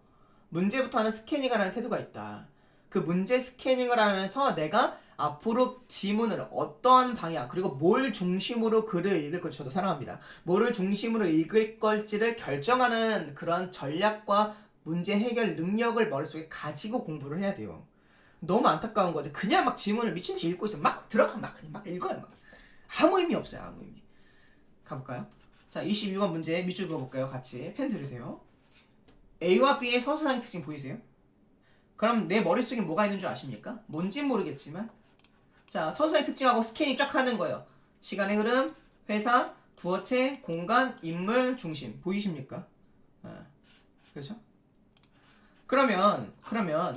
문제부터 하는 스캐닝을 하는 태도가 있다. 그 문제 스캐닝을 하면서 내가 앞으로 지문을 어떠한 방향 그리고 뭘 중심으로 글을 읽을 걸 저도 사랑합니다. 뭐를 중심으로 읽을 걸지를 결정하는 그런 전략과 문제 해결 능력을 머릿속에 가지고 공부를 해야 돼요. 너무 안타까운 거죠. 그냥 막 지문을 미친듯이 읽고 있으면 막 들어가 그냥 막 읽어요. 막. 아무 의미 없어요. 아무 의미. 가볼까요? 자, 22번 문제 밑줄 그어볼까요? 같이 펜 들으세요. A와 B의 서술상의 특징 보이세요? 그럼 내 머릿속에 뭐가 있는 줄 아십니까? 뭔진 모르겠지만 자, 서술상의 특징하고 스캐닝 쫙 하는 거예요. 시간의 흐름, 회사, 구어체, 공간, 인물, 중심 보이십니까? 그렇죠? 그러면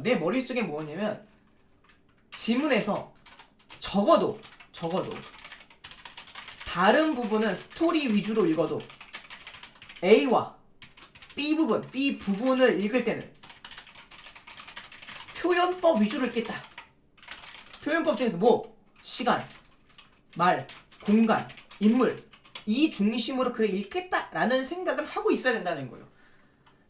내 머릿속에 뭐냐면 지문에서 적어도 다른 부분은 스토리 위주로 읽어도 A와 B 부분을 읽을 때는 표현법 위주로 읽겠다. 표현법 중에서 뭐? 시간, 말, 공간, 인물 이 중심으로 글을 읽겠다라는 생각을 하고 있어야 된다는 거예요.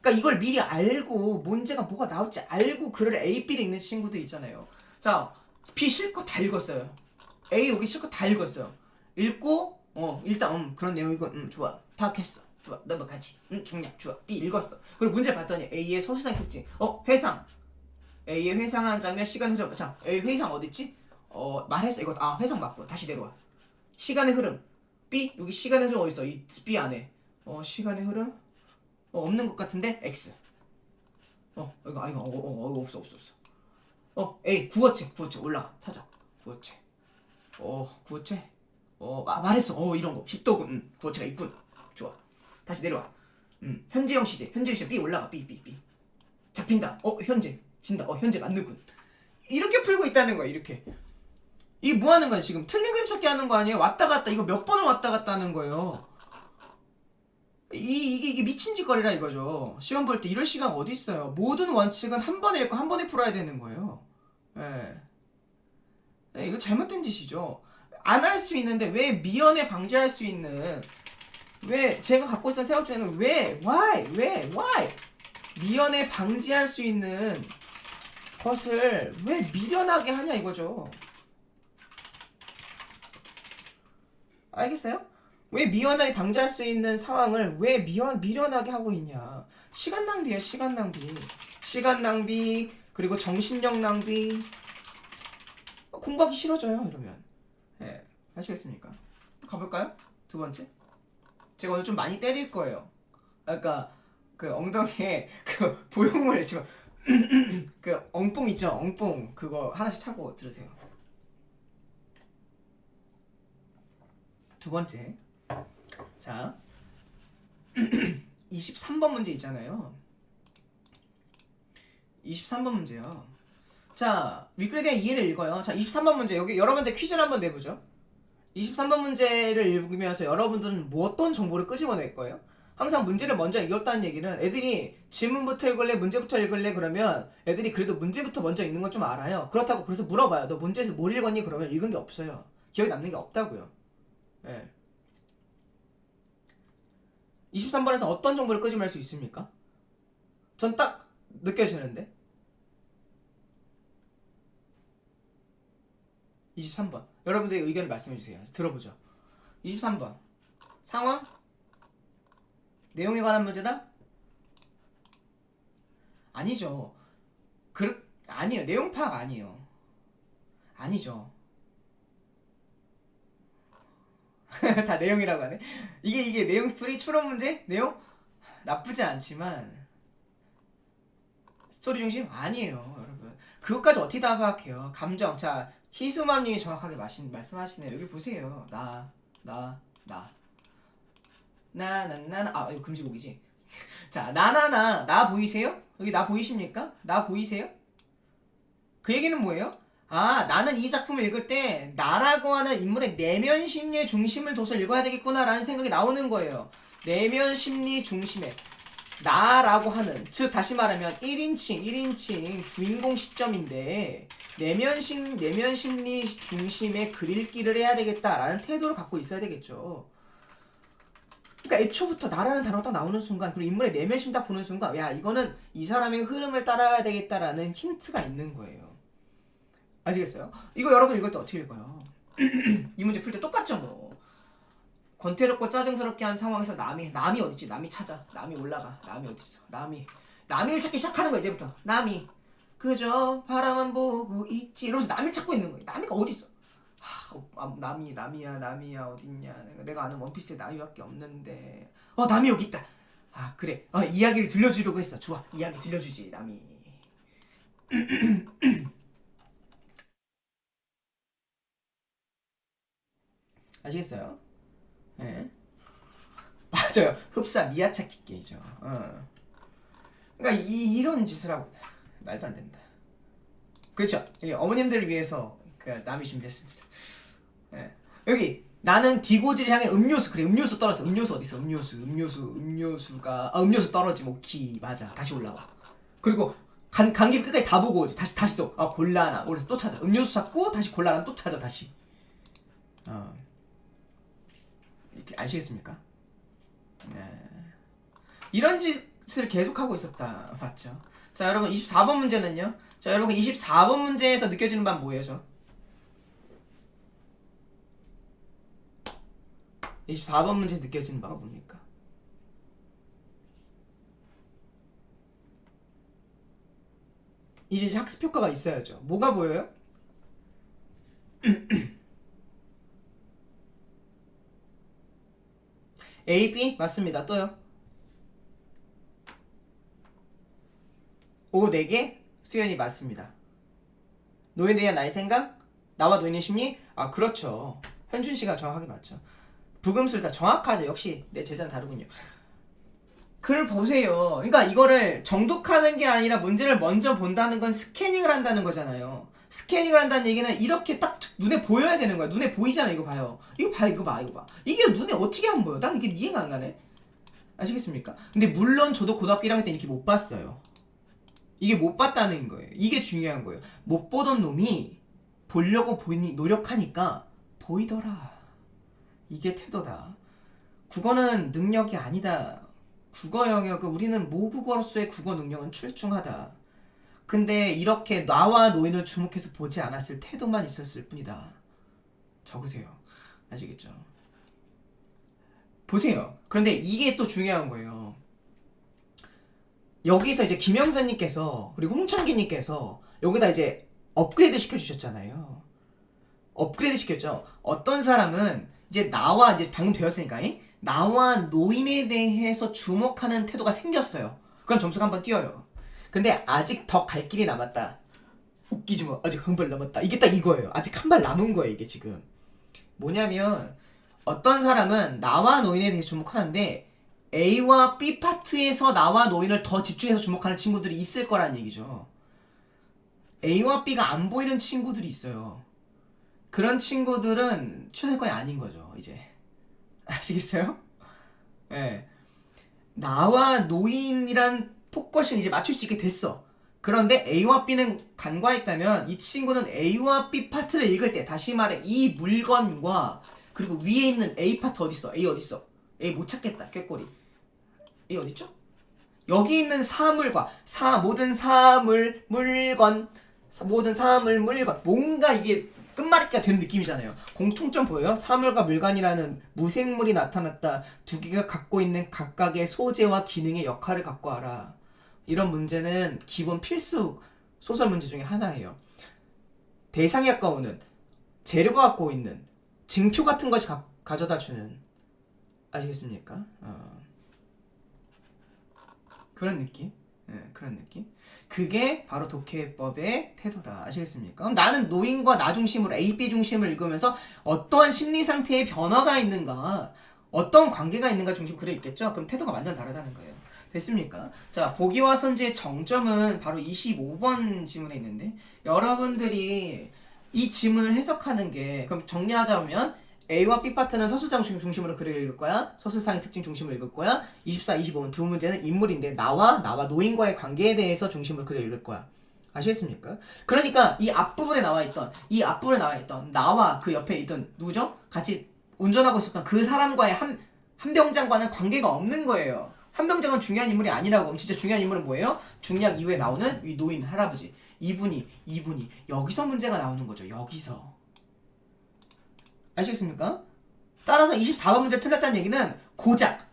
그러니까 이걸 미리 알고 문제가 뭐가 나올지 알고 글을 A, B를 읽는 친구들 있잖아요. 자, B 실컷 다 읽었어요. A 여기 실컷 다 읽었어요. 읽고 일단 그런 내용이고 좋아 파악했어. 좋아 넘어가지. 중량 좋아. B 읽었어. 그리고 문제 봤더니 A의 서술상 특징 회상 A의 회상한 장면 시간 흐름. 자, A 회상 어딨지? 말했어. 이거 회상 맞고 다시 내려와. 시간의 흐름 B 여기 시간의 흐름 어딨어? 이 B 안에 시간의 흐름 없는 것 같은데 X 이거 없어 A 구어체 올라가 찾아 구어체 구어체 말했어 이런 거 10도군 구어체가 있군. 좋아 다시 내려와. 현재형 시제 B 올라가 B 잡힌다 현재 진다 현재 맞는군. 이렇게 풀고 있다는 거야. 이렇게 이게 뭐 하는 거야 지금? 틀린 그림 찾기 하는 거 아니에요? 왔다 갔다 이거 몇 번을 왔다 갔다 하는 거예요. 이게 미친 짓거리라 이거죠. 시험 볼 때 이럴 시간 어디 있어요? 모든 원칙은 한 번에 읽고 한 번에 풀어야 되는 거예요. 이거 잘못된 짓이죠. 안 할 수 있는데 왜 미연에 방지할 수 있는 왜 제가 갖고 있는 생각 중에는 why 미연에 방지할 수 있는 것을 왜 미련하게 하냐 이거죠. 알겠어요? 왜 미연하게 방지할 수 있는 상황을 왜 미련하게 하고 있냐. 시간 낭비야. 시간 낭비 그리고 정신력 낭비. 공부하기 싫어져요 이러면. 아시겠습니까? 가볼까요? 두 번째. 제가 오늘 좀 많이 때릴 거예요. 아까 그 엉덩이에 그 보형물 지금 그 엉뽕 있죠? 엉뽕 그거 하나씩 차고 들으세요. 두 번째. 자 23번 문제 있잖아요. 23번 문제요. 자 위글에 대한 이해를 읽어요. 자 23번 문제 여기 여러분들 퀴즈를 한번 내보죠. 23번 문제를 읽으면서 여러분들은 뭐 어떤 정보를 끄집어낼 거예요? 항상 문제를 먼저 읽었다는 얘기는 애들이 질문부터 읽을래 문제부터 읽을래 그러면 애들이 그래도 문제부터 먼저 읽는 건 좀 알아요. 그렇다고 그래서 물어봐요. 너 문제에서 뭘 읽었니? 그러면 읽은 게 없어요. 기억에 남는 게 없다고요. 23번에서 어떤 정보를 끄집어낼 수 있습니까? 전 딱 느껴지는데 23번 여러분들의 의견을 말씀해주세요. 들어보죠. 23번 상황? 내용에 관한 문제다? 아니죠. 아니에요. 내용 파악 아니에요. 아니죠. 다 내용이라고 하네. 이게 내용 스토리 추론 문제? 내용? 나쁘지 않지만 스토리 중심? 아니에요 여러분. 그것까지 어떻게 다 파악해요? 감정. 자, 희수맘님이 정확하게 말씀하시네요. 여기 보세요. 나. 이거 금지곡이지. 자, 나 보이세요? 여기 나 보이십니까? 나 보이세요? 그 얘기는 뭐예요? 아, 나는 이 작품을 읽을 때 나라고 하는 인물의 내면 심리의 중심을 둬서 읽어야 되겠구나라는 생각이 나오는 거예요. 내면 심리 중심에 나라고 하는, 즉 다시 말하면 1인칭 주인공 시점인데 내면 심리 중심의 글읽기를 해야 되겠다라는 태도를 갖고 있어야 되겠죠. 그러니까 애초부터 나라는 단어가 딱 나오는 순간, 그리고 인물의 내면 심 딱 보는 순간, 야, 이거는 이 사람의 흐름을 따라가야 되겠다라는 힌트가 있는 거예요. 아시겠어요? 이거 여러분 이걸 때 어떻게 읽어요? 이 문제 풀 때 똑같죠 뭐. 권태롭고 짜증스럽게 한 상황에서 남이 어딨지? 남이 찾아. 남이 올라가. 남이 어딨어? 남이를 찾기 시작하는 거야 이제부터. 남이 그저 바라만 보고 있지 이러면서 남이 찾고 있는 거야. 남이가 어딨어? 남이야 어딨냐? 내가 아는 원피스에 남이밖에 없는데. 남이 여기 있다. 아 그래. 이야기를 들려주려고 했어. 좋아. 이야기 들려주지 남이. 아시겠어요? 네. 맞아요. 흡사 미야차키 게이죠. 그러니까 이런 짓을 하고 말도 안 된다. 그렇죠. 어머님들을 위해서 남이 준비했습니다. 네. 여기 나는 디고지를 향해 음료수. 그래, 음료수 떨어졌어. 음료수 어딨어? 음료수가 음료수 떨어지면 오키. 맞아. 다시 올라와. 그리고 간 김에 끝까지 다 보고 오지. 다시 또 곤란하. 그래서 또 찾아. 음료수 찾고 다시 곤란한 또 찾아. 다시. 이렇게 아시겠습니까? 네. 이런 짓을 계속하고 있었다. 맞죠? 자, 여러분 24번 문제는요. 자, 여러분 24번 문제에서 느껴지는 바는 뭐예요, 저? 24번 문제에서 느껴지는 바가 뭡니까? 이제 학습 효과가 있어야죠. 뭐가 보여요? A, B? 맞습니다. 또요? O 4개? 수연이 맞습니다. 노인에 대한 나의 생각? 나와 노인의 심리? 그렇죠. 현준 씨가 정확하게 맞죠. 부금술사 정확하죠. 역시 내 제자는 다르군요. 글 보세요. 그러니까 이거를 정독하는 게 아니라 문제를 먼저 본다는 건 스캐닝을 한다는 거잖아요. 스캐닝을 한다는 얘기는 이렇게 딱 눈에 보여야 되는 거야. 눈에 보이잖아. 이거 봐요. 이거 봐. 이게 눈에 어떻게 안 보여? 난 이게 이해가 안 가네. 아시겠습니까? 근데 물론 저도 고등학교 1학년 때 이렇게 못 봤어요. 이게 못 봤다는 거예요. 이게 중요한 거예요. 못 보던 놈이 보려고 노력하니까 보이더라. 이게 태도다. 국어는 능력이 아니다. 국어 영역은 우리는 모국어로서의 국어 능력은 출중하다. 근데 이렇게 나와 노인을 주목해서 보지 않았을 태도만 있었을 뿐이다. 적으세요. 아시겠죠? 보세요. 그런데 이게 또 중요한 거예요. 여기서 이제 김영선님께서 그리고 홍창기님께서 여기다 이제 업그레이드 시켜주셨잖아요. 업그레이드 시켰죠. 어떤 사람은 이제 나와 이제 방금 배웠으니까 나와 노인에 대해서 주목하는 태도가 생겼어요. 그럼 점수가 한번 띄어요. 근데 아직 더 갈 길이 남았다. 웃기지 마. 아직 한 발 남았다. 이게 딱 이거예요. 아직 한 발 남은 거예요. 이게 지금 뭐냐면 어떤 사람은 나와 노인에 대해 주목하는데 A와 B 파트에서 나와 노인을 더 집중해서 주목하는 친구들이 있을 거란 얘기죠. A와 B가 안 보이는 친구들이 있어요. 그런 친구들은 최상권이 아닌 거죠. 이제 아시겠어요? 예. 네. 나와 노인이란 포커싱 이제 맞출 수 있게 됐어. 그런데 A와 B는 간과했다면 이 친구는 A와 B 파트를 읽을 때 다시 말해 이 물건과 그리고 위에 있는 A 파트 어딨어? A 어딨어? A 못 찾겠다. 꾀꼬리. A 어딨죠? 여기 있는 사물과 모든 사물 물건 모든 사물 물건 뭔가 이게 끝말잇기가 되는 느낌이잖아요. 공통점 보여요? 사물과 물건이라는 무생물이 나타났다. 두 개가 갖고 있는 각각의 소재와 기능의 역할을 갖고 알아. 이런 문제는 기본 필수 소설 문제 중에 하나예요. 대상이 가까우는 재료가 갖고 있는 증표 같은 것이 가져다 주는 아시겠습니까? 그런 느낌? 그런 느낌. 그게 바로 독해법의 태도다. 아시겠습니까? 그럼 나는 노인과 나 중심으로 A, B 중심을 읽으면서 어떠한 심리 상태의 변화가 있는가, 어떤 관계가 있는가 중심 그려 있겠죠? 그럼 태도가 완전 다르다는 거예요. 됐습니까? 자, 보기와 선지의 정점은 바로 25번 지문에 있는데, 여러분들이 이 지문을 해석하는 게, 그럼 정리하자면 A와 B 파트는 서술장 중심으로 글을 읽을 거야. 서술상의 특징 중심으로 읽을 거야. 24, 25번 두 문제는 인물인데 나와 노인과의 관계에 대해서 중심으로 글을 읽을 거야. 아시겠습니까? 그러니까 이 앞부분에 나와 있던 나와 그 옆에 있던 누구죠? 같이 운전하고 있었던 그 사람과의 한 병장과는 관계가 없는 거예요. 한 병장은 중요한 인물이 아니라고. 그럼 진짜 중요한 인물은 뭐예요? 중략 이후에 나오는 이 노인 할아버지. 이분이 여기서 문제가 나오는 거죠. 여기서. 아시겠습니까? 따라서 24번 문제 틀렸다는 얘기는 고작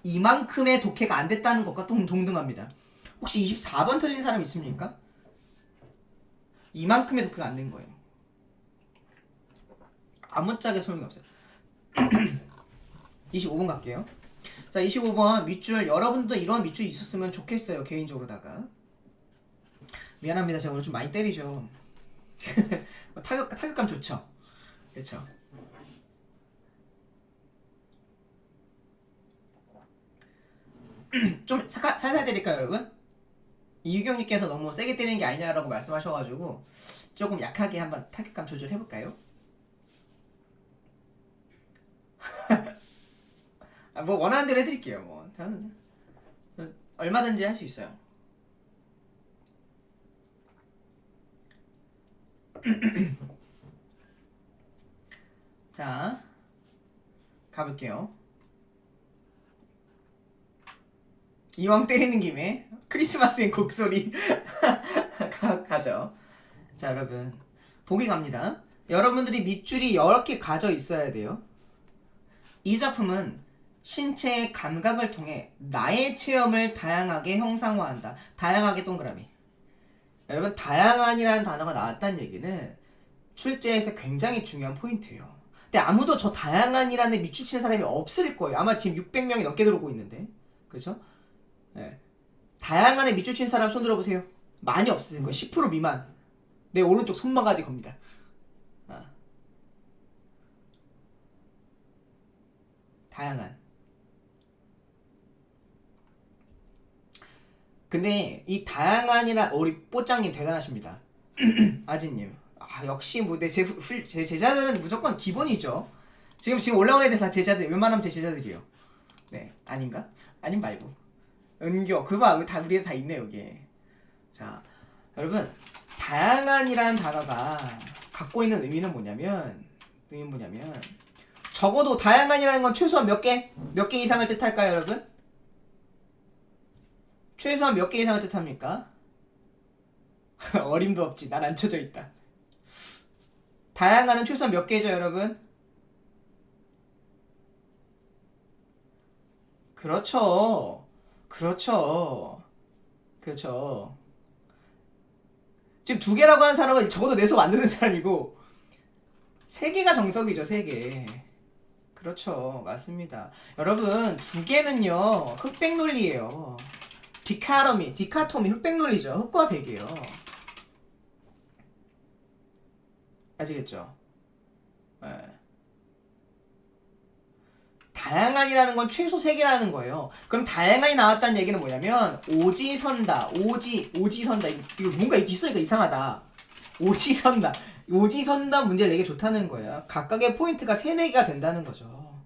이만큼의 독해가 안 됐다는 것과 동등합니다. 혹시 24번 틀린 사람 있습니까? 이만큼의 독해가 안 된 거예요. 아무짝에 소용이 없어요. 25번 갈게요. 자, 25번 밑줄, 여러분도 이런 밑줄이 있었으면 좋겠어요. 개인적으로다가. 미안합니다. 제가 오늘 좀 많이 때리죠. 타격감 좋죠. 그렇죠. 좀 살살 때릴까요, 여러분? 이유경님께서 너무 세게 때리는 게 아니냐라고 말씀하셔가지고 조금 약하게 한번 타격감 조절해볼까요? 뭐 원하는 대로 해드릴게요. 뭐 저는 얼마든지 할 수 있어요. 자, 가볼게요. 이왕 때리는 김에 크리스마스엔 곡소리 가죠. 자, 여러분 보기 갑니다. 여러분들이 밑줄이 여러 개 가져 있어야 돼요. 이 작품은 신체의 감각을 통해 나의 체험을 다양하게 형상화한다. 다양하게 동그라미. 여러분, 다양한이라는 단어가 나왔다는 얘기는 출제에서 굉장히 중요한 포인트예요. 근데 아무도 저 다양한이라는 밑줄 치는 사람이 없을 거예요. 아마 지금 600명이 넘게 들어오고 있는데, 그죠? 네. 다양한에 밑줄 치는 사람 손 들어보세요. 많이 없을 거예요. 10% 미만. 내 오른쪽 손바가지 겁니다. 다양한. 근데 이 다양한이라 우리 뽀짱님 대단하십니다. 아지님. 역시 뭐 제 제자들은 무조건 기본이죠. 지금 올라온 애들 다 제자들. 웬만하면 제 제자들이요. 네, 아닌가? 아님 말고. 은교 그봐 다 우리 다 있네 여기. 자, 여러분 다양한이라는 단어가 갖고 있는 의미는 뭐냐면 적어도 다양한이라는 건 최소한 몇 개 이상을 뜻할까요, 여러분? 최소한 몇 개 이상을 뜻합니까? 어림도 없지. 난 안 쳐져 있다. 다양한은 최소한 몇 개죠, 여러분? 그렇죠. 지금 2개라고 하는 사람은 적어도 내 수업 안 듣는 사람이고 3개가 정석이죠, 3개. 그렇죠. 맞습니다. 여러분, 2개는요, 흑백 논리예요. 디카토미 흑백 논리죠. 흑과 백이에요. 아시겠죠? 네. 다양한이라는 건 최소 3개라는 거예요. 그럼 다양한이 나왔다는 얘기는 뭐냐면 오지선다. 이거 뭔가 있으니까 이상하다. 오지선다 문제를 내기 좋다는 거예요. 각각의 포인트가 3, 4개가 된다는 거죠.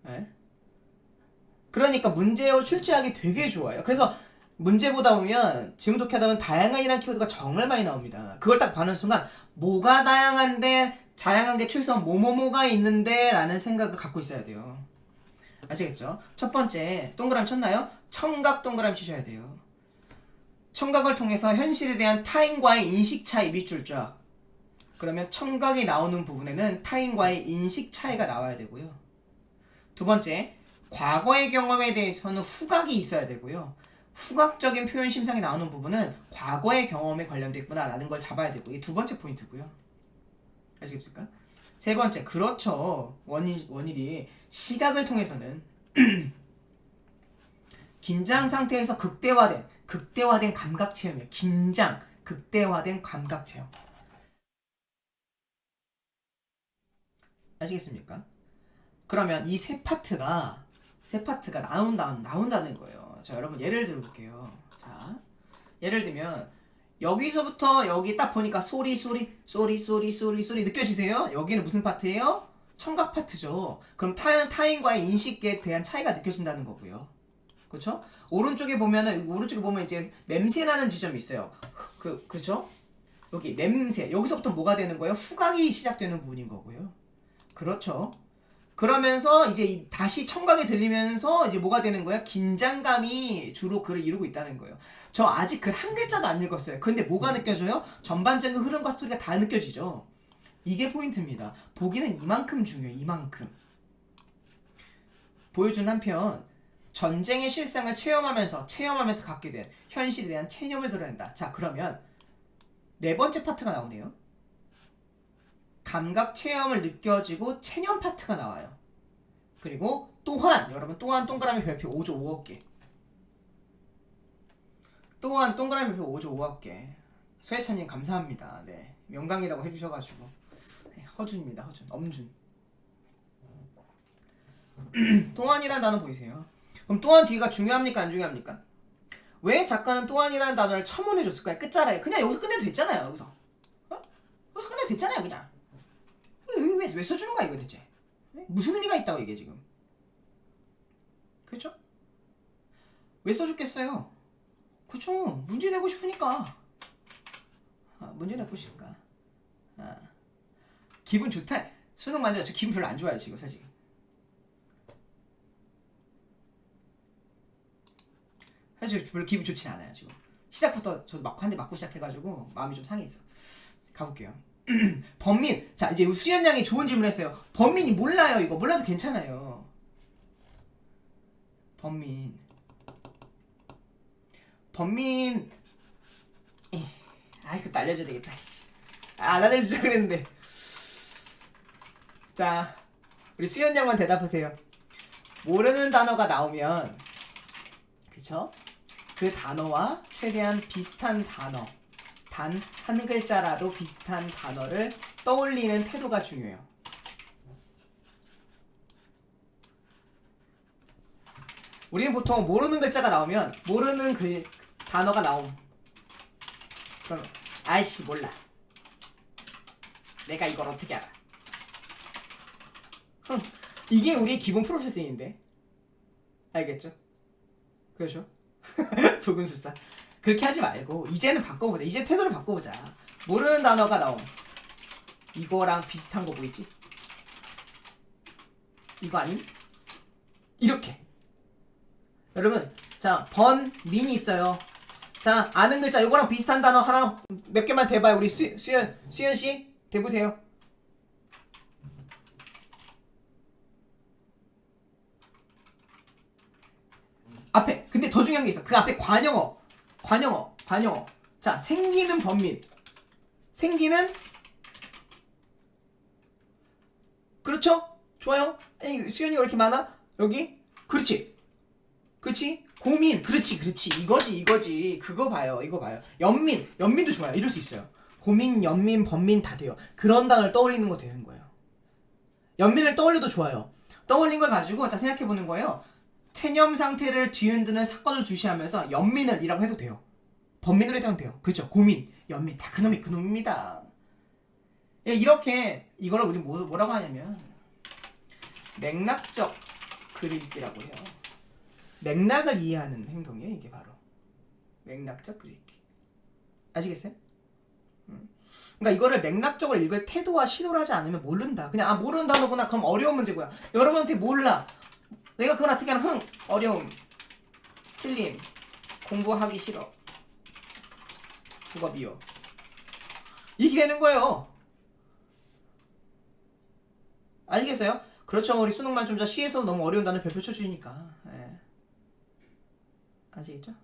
네? 그러니까 문제로 출제하기 되게 좋아요. 그래서 문제 보다 보면 지금 독해하다 보면 다양한이라는 키워드가 정말 많이 나옵니다. 그걸 딱 보는 순간 뭐가 다양한데 다양한 게 최소한 뭐뭐뭐가 있는데 라는 생각을 갖고 있어야 돼요. 아시겠죠? 첫 번째 동그라미 쳤나요? 청각 동그라미 치셔야 돼요. 청각을 통해서 현실에 대한 타인과의 인식 차이 밑줄 쫙. 그러면 청각이 나오는 부분에는 타인과의 인식 차이가 나와야 되고요. 두 번째, 과거의 경험에 대해서는 후각이 있어야 되고요. 후각적인 표현 심상이 나오는 부분은 과거의 경험에 관련됐구나 라는 걸 잡아야 되고, 이게 2번째 포인트고요. 아시겠습니까? 세 번째, 그렇죠. 원일이 시각을 통해서는 긴장 상태에서 극대화된 감각 체험이에요. 긴장, 극대화된 감각 체험. 아시겠습니까? 그러면 이 세 파트가 나온다는 거예요. 자, 여러분 예를 들어볼게요. 자, 예를 들면 여기서부터 여기 딱 보니까 소리 느껴지세요? 여기는 무슨 파트예요? 청각 파트죠. 그럼 타인과의 인식에 대한 차이가 느껴진다는 거고요. 그렇죠? 오른쪽에 보면 이제 냄새 나는 지점이 있어요. 그렇죠? 여기 냄새. 여기서부터 뭐가 되는 거예요? 후각이 시작되는 부분인 거고요. 그렇죠? 그러면서 이제 다시 청각이 들리면서 이제 뭐가 되는 거야? 긴장감이 주로 글을 이루고 있다는 거예요. 저 아직 글 한 글자도 안 읽었어요. 근데 뭐가 느껴져요? 전반적인 흐름과 스토리가 다 느껴지죠. 이게 포인트입니다. 보기는 이만큼 중요해요. 이만큼. 보여준 한편 전쟁의 실상을 체험하면서 갖게 된 현실에 대한 체념을 드러낸다. 자, 그러면 네 번째 파트가 나오네요. 감각 체험을 느껴지고 체념 파트가 나와요. 그리고 여러분 동그라미 별표 5조 5억 개. 동그라미 별표 5조 5억 개. 서예찬님 감사합니다. 네, 명강이라고 해주셔가지고. 네, 허준입니다. 허준, 엄준. 동안이라는 단어 보이세요? 그럼 동안 뒤가 중요합니까? 안 중요합니까? 왜 작가는 동안이라는 단어를 첨언해줬을까요? 끝자락에. 그냥 여기서 끝내도 됐잖아요. 여기서 끝내도 됐잖아요. 그냥. 왜 써주는 거야 이거 대체? 무슨 의미가 있다고 이게 지금? 그렇죠? 왜 써줬겠어요? 그렇죠. 문제 내고 싶으니까. 문제 내고 싶으니까. 기분 좋다. 수능 만져요. 저 기분 별로 안 좋아요 지금 사실. 사실 별로 기분 좋진 않아요 지금. 시작부터 저도 한 대 맞고 시작해가지고 마음이 좀 상해 있어. 가볼게요. 범민. 자, 이제 수연 양이 좋은 질문을 했어요. 범민이 몰라요. 이거 몰라도 괜찮아요. 범민. 그거 알려줘야 되겠다. 안 알려주자 그랬는데. 자, 우리 수연 양만 대답하세요. 모르는 단어가 나오면, 그쵸? 그 단어와 최대한 비슷한 단어, 단 한 글자라도 비슷한 단어를 떠올리는 태도가 중요해요. 우리는 보통 모르는 글자가 나오면 모르는 단어가 나옴. 그럼 아이씨 몰라. 내가 이걸 어떻게 알아? 이게 우리의 기본 프로세싱인데. 알겠죠? 그렇죠? 붉은술사. 그렇게 하지 말고 이제는 바꿔보자. 이제 태도를 바꿔보자. 모르는 단어가 나옴. 이거랑 비슷한 거 보이지? 이거 아님? 이렇게. 여러분, 자, 민이 있어요. 자, 아는 글자 이거랑 비슷한 단어 하나 몇 개만 대봐요. 우리 수연 씨 대보세요. 앞에 근데 더 중요한 게 있어. 그 앞에 관용어. 자, 생기는 범민. 생기는 그렇죠? 좋아요. 아니, 수연이가 왜 이렇게 많아? 여기 그렇지. 고민. 그렇지. 이거지. 그거 봐요. 이거 봐요. 연민도 좋아요. 이럴 수 있어요. 고민, 연민, 범민 다 돼요. 그런 단어를 떠올리는 거 되는 거예요. 연민을 떠올려도 좋아요. 떠올린 걸 가지고 자 생각해보는 거예요. 체념 상태를 뒤흔드는 사건을 주시하면서 연민을이라고 해도 돼요. 범민으로 해도 돼요. 그렇죠? 고민, 연민 다 그놈입니다. 이렇게 이거를 우리 뭐라고 하냐면 맥락적 글읽기라고 해요. 맥락을 이해하는 행동이에요. 이게 바로 맥락적 글읽기. 아시겠어요? 그러니까 이거를 맥락적으로 읽을 태도와 시도를 하지 않으면 모른다. 그냥 모르는 단어구나. 그럼 어려운 문제고요. 여러분한테 몰라. 내가 그걸 어떻게 하면 어려움, 틀림, 공부하기 싫어, 국어 미워. 이게 되는 거예요. 아시겠어요? 그렇죠. 우리 수능 만점자 시에서 너무 어려운 단어 별표 쳐주니까. 예. 아시겠죠?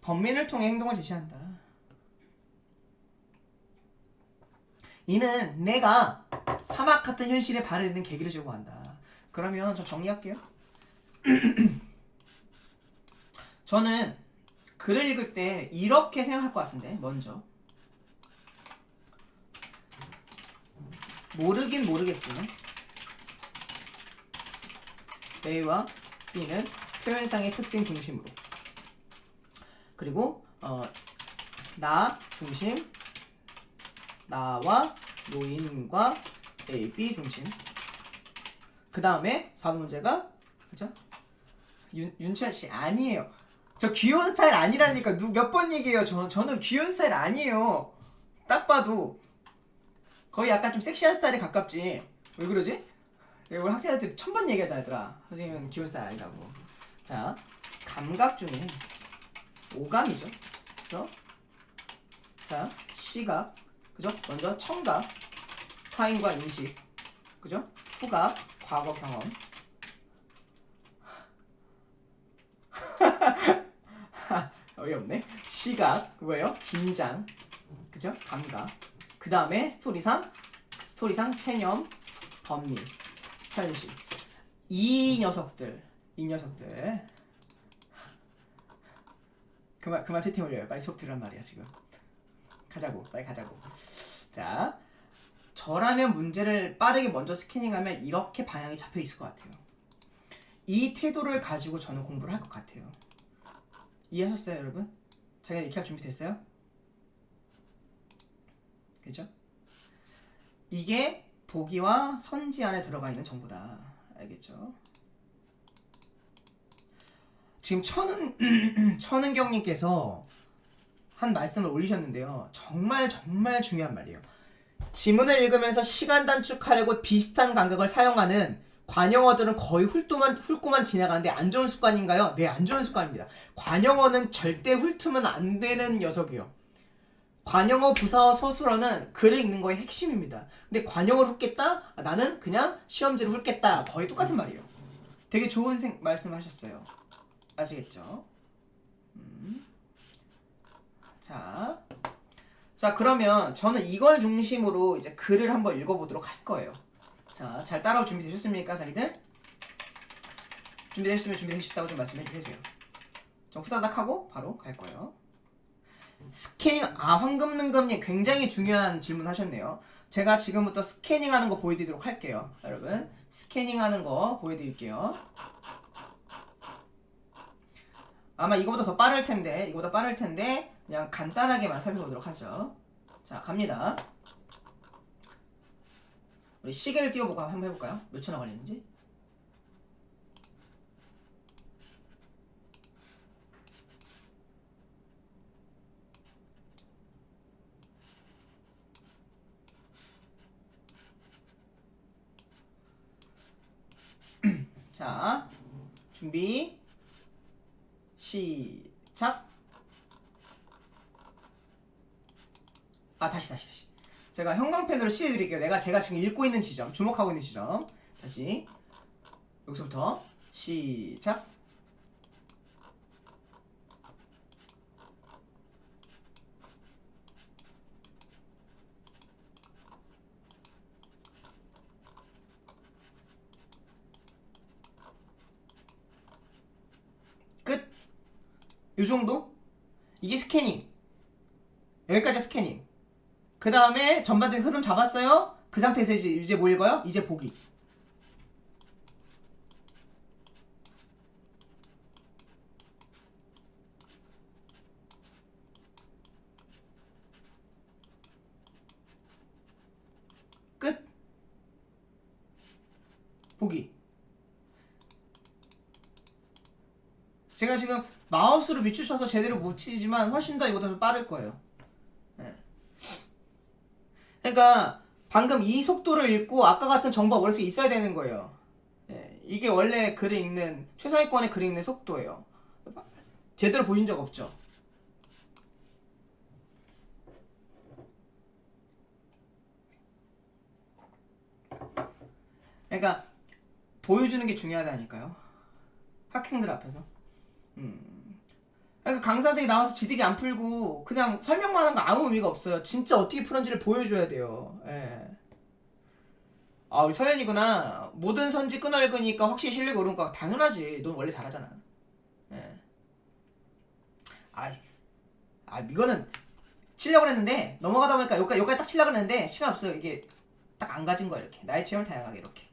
범민을 통해 행동을 제시한다. 이는 내가 사막 같은 현실에 발해드는 계기를 제공한다. 그러면 저 정리할게요. 저는 글을 읽을 때 이렇게 생각할 것 같은데, 먼저 모르긴 모르겠지만 A와 B는 표현상의 특징 중심으로, 그리고 나 중심, 나와 노인과 A, B 중심. 그 다음에 4번 문제가 그죠? 윤철씨 아니에요. 저 귀여운 스타일 아니라니까. 몇 번 얘기해요. 저는 귀여운 스타일 아니에요. 딱 봐도 거의 약간 좀 섹시한 스타일에 가깝지. 왜 그러지? 우리 학생한테 1000번 얘기하잖아 얘들아. 선생님은 귀여운 스타일 아니라고. 자, 감각 중에 오감이죠. 그래서 자, 시각, 그죠? 먼저 청각, 타인과 인식, 그죠? 후각, 과거 경험. 어이없네. 시각, 뭐예요? 긴장, 그죠? 감각. 그 다음에 스토리상, 체념, 법리, 현실. 이 녀석들. 그만 채팅 올려요. 빨리 수업 들으란 말이야 지금. 빨리 가자고. 자, 저라면 문제를 빠르게 먼저 스캐닝하면 이렇게 방향이 잡혀 있을 것 같아요. 이 태도를 가지고 저는 공부를 할 것 같아요. 이해하셨어요, 여러분? 자기가 이렇게 할 준비 됐어요? 그죠? 이게 보기와 선지 안에 들어가 있는 정보다. 알겠죠? 지금 천은경님께서 한 말씀을 올리셨는데요. 정말 중요한 말이에요. 지문을 읽으면서 시간 단축하려고 비슷한 감각을 사용하는 관영어들은 거의 훑고만 지나가는데 안 좋은 습관인가요? 네, 안 좋은 습관입니다. 관영어는 절대 훑으면 안 되는 녀석이에요. 관영어, 부사어, 서술어는 글을 읽는 거의 핵심입니다. 근데 관영어를 훑겠다? 나는 그냥 시험지를 훑겠다. 거의 똑같은 말이에요. 되게 좋은 말씀하셨어요. 아시겠죠? 자, 그러면 저는 이걸 중심으로 이제 글을 한번 읽어보도록 할 거예요. 자, 잘 따라올 준비 되셨습니까, 자기들? 준비되셨으면 준비되셨다고 좀 말씀해 주세요. 좀 후다닥 하고 바로 갈 거예요. 스캐닝, 황금능금님 굉장히 중요한 질문 하셨네요. 제가 지금부터 스캐닝 하는 거 보여드리도록 할게요. 여러분, 스캐닝 하는 거 보여드릴게요. 아마 이거보다 더 빠를 텐데 그냥 간단하게만 살펴보도록 하죠. 자, 갑니다. 우리 시계를 띄워보고 한번 해볼까요? 몇 초나 걸리는지. 자, 준비 시작. 다시. 제가 형광펜으로 칠해드릴게요. 제가 지금 읽고 있는 지점, 주목하고 있는 지점. 다시 여기서부터 시작. 끝. 요정도? 이게 스캐닝. 여기까지 스캐닝. 그 다음에 전반적인 흐름 잡았어요? 그 상태에서 이제 뭐 읽어요? 이제 보기. 끝. 보기. 제가 지금 마우스로 밑추셔서 제대로 못 치지만 훨씬 더 이거보다 좀 빠를 거예요. 네. 그러니까 방금 이 속도를 읽고 아까 같은 정보가 머릿속에 있어야 되는 거예요. 네. 이게 원래 글을 읽는 최상위권의 글을 읽는 속도예요. 제대로 보신 적 없죠? 그러니까 보여주는 게 중요하다니까요. 학생들 앞에서. 그러니까 강사들이 나와서 지들이 안 풀고 그냥 설명만 하는 거 아무 의미가 없어요. 진짜 어떻게 풀었는지를 보여줘야 돼요. 예. 아 우리 서현이구나. 모든 선지 끈얼그니까 확실히 실력이 오른 거 당연하지. 넌 원래 잘하잖아. 예. 아, 이거는 치려고 했는데 넘어가다 보니까 여기까지 딱 치려고 했는데 시간 없어요. 이게 딱 안 가진 거야 이렇게. 나의 체험을 다양하게 이렇게.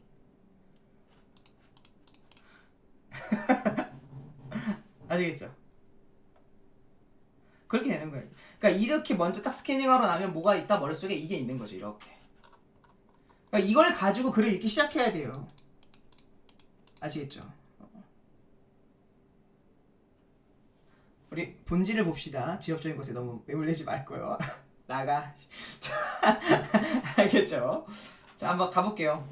아시겠죠? 그렇게 되는 거예요. 그러니까 이렇게 먼저 딱 스캐닝하러 나면 뭐가 있다 머릿속에 이게 있는 거죠. 이렇게. 그러니까 이걸 가지고 글을 읽기 시작해야 돼요. 아시겠죠? 우리 본질을 봅시다. 지엽적인 것에 너무 매몰되지 말고요. 나가. 알겠죠? 자, 한번 가볼게요.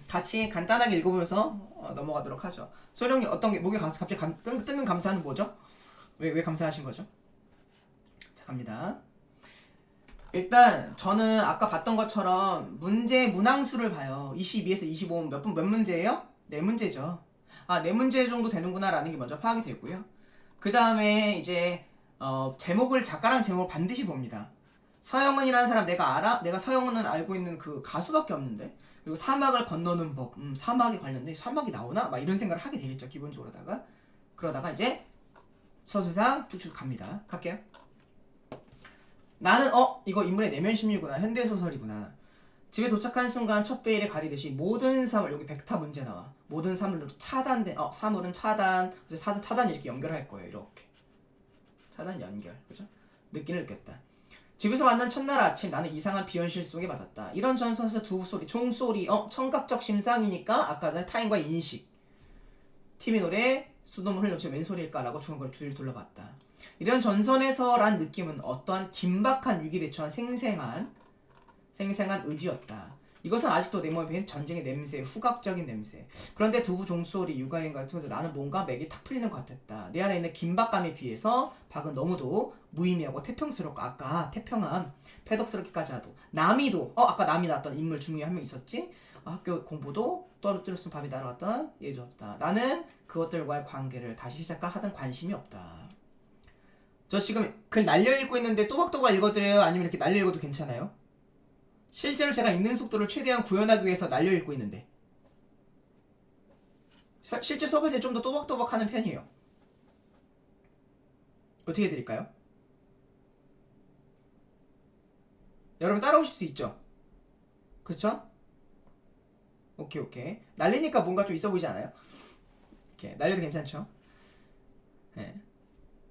같이 간단하게 읽어보면서 넘어가도록 하죠. 소령님 어떤 게 목에 갑자기 뜬금 감사는 뭐죠? 왜 감사하신 거죠? 자, 갑니다. 일단 저는 아까 봤던 것처럼 문제 문항수를 봐요. 22에서 25면 몇 문제예요? 4문제죠. 아, 4문제 정도 되는구나 라는 게 먼저 파악이 되고요. 그 다음에 이제 제목을 작가랑 제목을 반드시 봅니다. 서영은이라는 사람 내가 알아? 내가 서영은은 알고 있는 그 가수밖에 없는데. 그리고 사막을 건너는 법, 사막에 관련된 사막이 나오나? 막 이런 생각을 하게 되겠죠, 기본적으로다가. 그러다가 이제 서술상 쭉쭉 갑니다. 갈게요. 나는 이거 인물의 내면 심리구나. 현대소설이구나. 집에 도착한 순간 첫 베일에 가리듯이 모든 사물, 여기 벡터 문제 나와. 모든 사물로 차단된 사물은 차단, 차단 이렇게 연결할 거예요. 이렇게 차단 연결, 그죠? 느낌을 느꼈다. 집에서 만난 첫날 아침 나는 이상한 비현실 속에 맞았다. 이런 전선에서 두 소리, 종소리, 청각적 심상이니까 아까 전에 타인과 인식. 팀이 노래, 수돗물 흘려치면 웬 소리일까라고 중간 걸 주위를 둘러봤다. 이런 전선에서란 느낌은 어떠한 긴박한 위기 대처한 생생한 의지였다. 이것은 아직도 내 몸에 배인 전쟁의 냄새, 후각적인 냄새. 그런데 두부 종소리, 육아행 같은 것도 나는 뭔가 맥이 탁 풀리는 것 같았다. 내 안에 있는 긴박감에 비해서 박은 너무도 무의미하고 태평스럽고 아까 태평함, 패덕스럽기까지 하도 남이도 아까 남이 나왔던 인물 중에 한 명 있었지? 학교 공부도 떨어뜨렸으면 밥이 날아갔던 예지 없다. 나는 그것들과의 관계를 다시 시작하던 관심이 없다. 저 지금 글 날려 읽고 있는데 또박또박 읽어드려요? 아니면 이렇게 날려 읽어도 괜찮아요? 실제로 제가 읽는 속도를 최대한 구현하기 위해서 날려 읽고 있는데 실제 수업할 때 좀 더 또박또박 하는 편이에요. 어떻게 해드릴까요? 여러분 따라오실 수 있죠? 그쵸? 오케이. 날리니까 뭔가 좀 있어 보이지 않아요? 이렇게 날려도 괜찮죠? 네.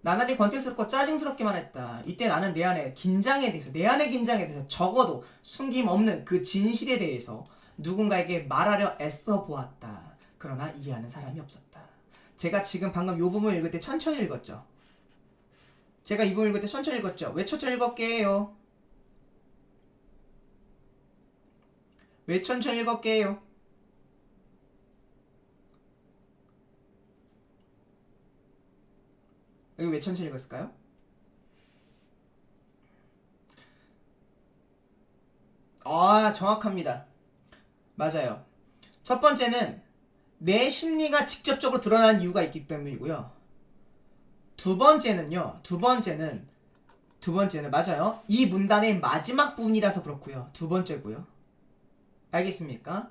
나날이 권태스럽고 짜증스럽기만 했다. 이때 나는 내 안의 긴장에 대해서 적어도 숨김없는 그 진실에 대해서 누군가에게 말하려 애써 보았다. 그러나 이해하는 사람이 없었다. 제가 지금 방금 이 부분을 읽을 때 천천히 읽었죠? 제가 이 부분 읽을 때 천천히 읽었죠? 왜 천천히 읽었게요? 왜 천천히 읽었게요? 여기 왜 천천히 읽었을까요? 정확합니다. 맞아요. 첫 번째는 내 심리가 직접적으로 드러나는 이유가 있기 때문이고요. 두 번째는 맞아요. 이 문단의 마지막 부분이라서 그렇고요. 두 번째고요. 알겠습니까?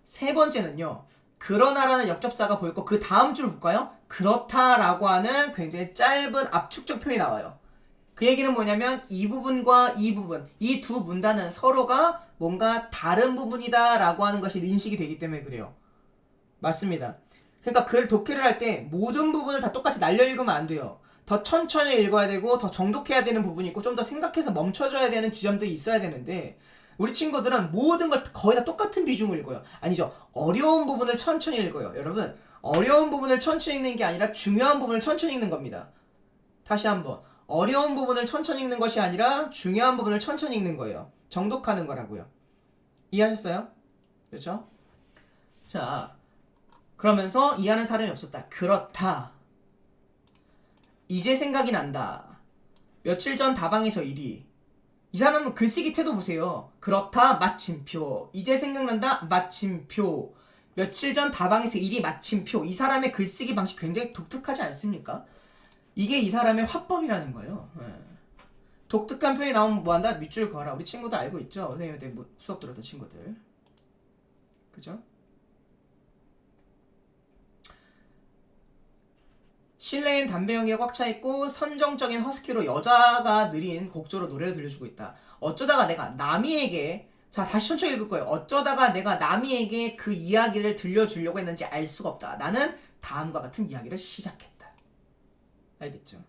세 번째는요. 그러나라는 역접사가 보였고 그 다음 줄 볼까요? 그렇다라고 하는 굉장히 짧은 압축적 표현이 나와요. 그 얘기는 뭐냐면 이 부분과 이 부분, 이 두 문단은 서로가 뭔가 다른 부분이다 라고 하는 것이 인식이 되기 때문에 그래요. 맞습니다. 그러니까 글 독해를 할 때 모든 부분을 다 똑같이 날려 읽으면 안 돼요. 더 천천히 읽어야 되고 더 정독해야 되는 부분이 있고 좀 더 생각해서 멈춰줘야 되는 지점들이 있어야 되는데 우리 친구들은 모든 걸 거의 다 똑같은 비중을 읽어요. 아니죠. 어려운 부분을 천천히 읽어요. 여러분, 어려운 부분을 천천히 읽는 게 아니라 중요한 부분을 천천히 읽는 겁니다. 다시 한번. 어려운 부분을 천천히 읽는 것이 아니라 중요한 부분을 천천히 읽는 거예요. 정독하는 거라고요. 이해하셨어요? 그렇죠? 자, 그러면서 이해하는 사람이 없었다. 그렇다. 이제 생각이 난다. 며칠 전 다방에서 일이. 이 사람은 글쓰기 태도 보세요. 그렇다 마침표. 이제 생각난다 마침표. 며칠 전 다방에서 일이 마침표. 이 사람의 글쓰기 방식 굉장히 독특하지 않습니까? 이게 이 사람의 화법이라는 거예요. 독특한 표현이 나오면 뭐한다? 밑줄 그어라. 우리 친구들 알고 있죠? 선생님한테 수업 들었던 친구들. 그죠? 실내엔 담배 연기가 꽉 차있고 선정적인 허스키로 여자가 느린 곡조로 노래를 들려주고 있다. 어쩌다가 내가 남이에게, 자 다시 천천히 읽을 거예요. 어쩌다가 내가 남이에게 그 이야기를 들려주려고 했는지 알 수가 없다. 나는 다음과 같은 이야기를 시작했다. 알겠죠?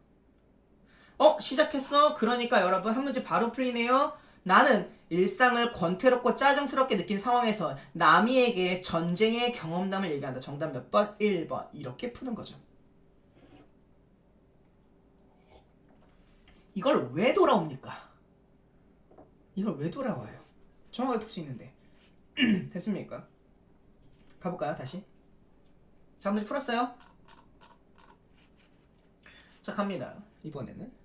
시작했어? 그러니까 여러분 한 문제 바로 풀리네요. 나는 일상을 권태롭고 짜증스럽게 느낀 상황에서 남이에게 전쟁의 경험담을 얘기한다. 정답 몇 번? 1번. 이렇게 푸는 거죠. 이걸 왜 돌아옵니까? 이걸 왜 돌아와요? 정확하게 풀 수 있는데. 됐습니까? 가볼까요? 다시. 자, 문제 풀었어요? 자, 갑니다. 이번에는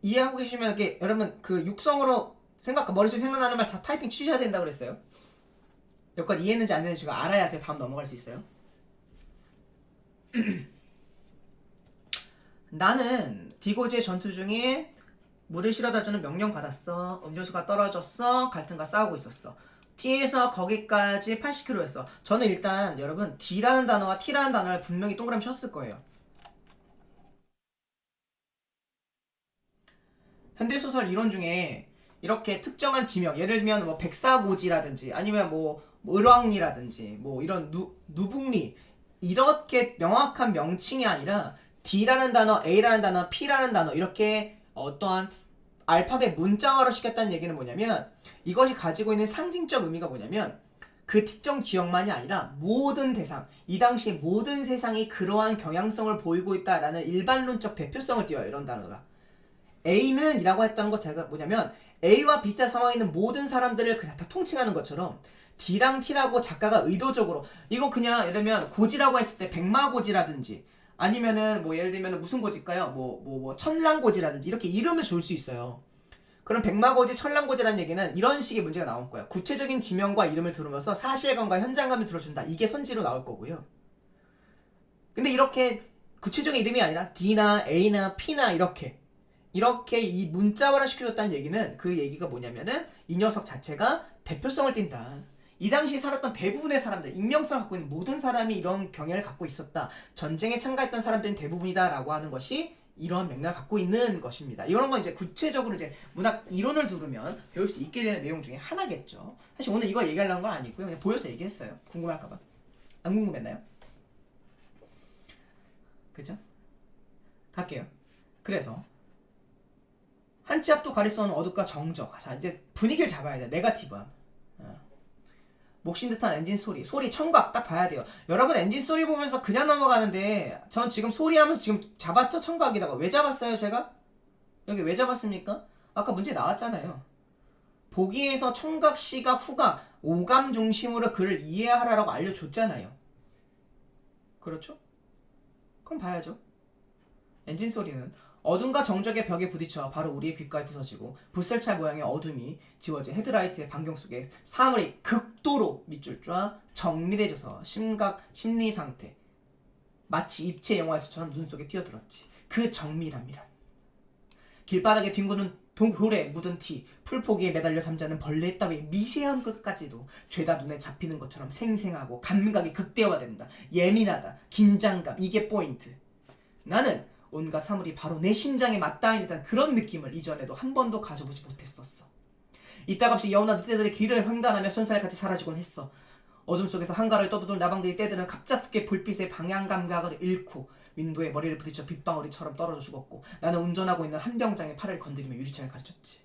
이해하고 계시면 이렇게 여러분 그 육성으로 머릿속에 생각나는 말 다 타이핑 치셔야 된다고 그랬어요. 여기까지 이해했는지 안 했는지 알아야 제가 다음 넘어갈 수 있어요. 나는 디고지의 전투 중에 물을 실어다주는 명령 받았어. 음료수가 떨어졌어. 갈등과 싸우고 있었어. T에서 거기까지 80km였어. 저는 일단 여러분 D라는 단어와 T라는 단어를 분명히 동그라미 쳤을 거예요. 현대소설 이론 중에 이렇게 특정한 지명, 예를 들면 뭐 백사고지라든지 아니면 뭐 을왕리라든지 뭐 이런 누북리, 이렇게 명확한 명칭이 아니라 D라는 단어, A라는 단어, P라는 단어, 이렇게 어떠한 알파벳 문자화로 시켰다는 얘기는 뭐냐면, 이것이 가지고 있는 상징적 의미가 뭐냐면 그 특정 지역만이 아니라 모든 대상, 이 당시 모든 세상이 그러한 경향성을 보이고 있다라는 일반론적 대표성을 띄워요. 이런 단어가. A는 이라고 했다는 것 자체가 뭐냐면 A와 비슷한 상황에 있는 모든 사람들을 그냥 다 통칭하는 것처럼 D랑 T라고 작가가 의도적으로, 이거 그냥 예를 들면 고지라고 했을 때 백마고지라든지 아니면은 뭐 예를 들면 무슨 고지일까요? 뭐 천랑고지라든지 이렇게 이름을 줄 수 있어요. 그럼 백마고지, 천랑고지라는 얘기는 이런 식의 문제가 나올 거야. 구체적인 지명과 이름을 들으면서 사실감과 현장감을 들어준다. 이게 선지로 나올 거고요. 근데 이렇게 구체적인 이름이 아니라 D나 A나 P나 이렇게 이 문자화를 시켜줬다는 얘기는, 그 얘기가 뭐냐면은 이 녀석 자체가 대표성을 띈다. 이 당시 살았던 대부분의 사람들, 익명성을 갖고 있는 모든 사람이 이런 경향을 갖고 있었다. 전쟁에 참가했던 사람들은 대부분이다 라고 하는 것이 이런 맥락을 갖고 있는 것입니다. 이런 건 이제 구체적으로 이제 문학 이론을 두르면 배울 수 있게 되는 내용 중에 하나겠죠. 사실 오늘 이거 얘기하려는 건 아니고요. 그냥 보여서 얘기했어요. 궁금할까봐. 안 궁금했나요? 그죠? 갈게요. 그래서 한 치 앞도 가릴 수 없는 어둡과 정적. 자, 이제 분위기를 잡아야 돼. 네거티브함. 목신 듯한 엔진 소리 청각 딱 봐야 돼요. 여러분 엔진 소리 보면서 그냥 넘어가는데 전 지금 소리 하면서 지금 잡았죠? 청각이라고. 왜 잡았어요 제가? 여기 왜 잡았습니까? 아까 문제 나왔잖아요. 보기에서 청각, 시각, 후각, 오감 중심으로 그를 이해하라고 알려줬잖아요. 그렇죠? 그럼 봐야죠. 엔진 소리는 어둠과 정적의 벽에 부딪혀 바로 우리의 귓가에 부서지고 붓살차 모양의 어둠이 지워진 헤드라이트의 반경 속에 사물이 극도로 밑줄과 정밀해져서 심리 상태, 마치 입체 영화에서처럼 눈 속에 뛰어들었지. 그 정밀함이란 길바닥에 뒹구는 돌에 묻은 티, 풀포기에 매달려 잠자는 벌레 따위 미세한 것까지도 죄다 눈에 잡히는 것처럼 생생하고 감각이 극대화된다. 예민하다. 긴장감. 이게 포인트. 나는 온갖 사물이 바로 내 심장에 맞닿은 듯한 그런 느낌을 이전에도 한 번도 가져보지 못했었어. 이따갑시 여운한 늑대들의 길을 횡단하며 손살같이 사라지곤 했어. 어둠 속에서 한가를 떠도던 나방들이 때들은 갑작스럽게 불빛의 방향 감각을 잃고 윈도에 머리를 부딪혀 빗방울이처럼 떨어져 죽었고, 나는 운전하고 있는 한 병장의 팔을 건드리며 유리창을 가르쳤지.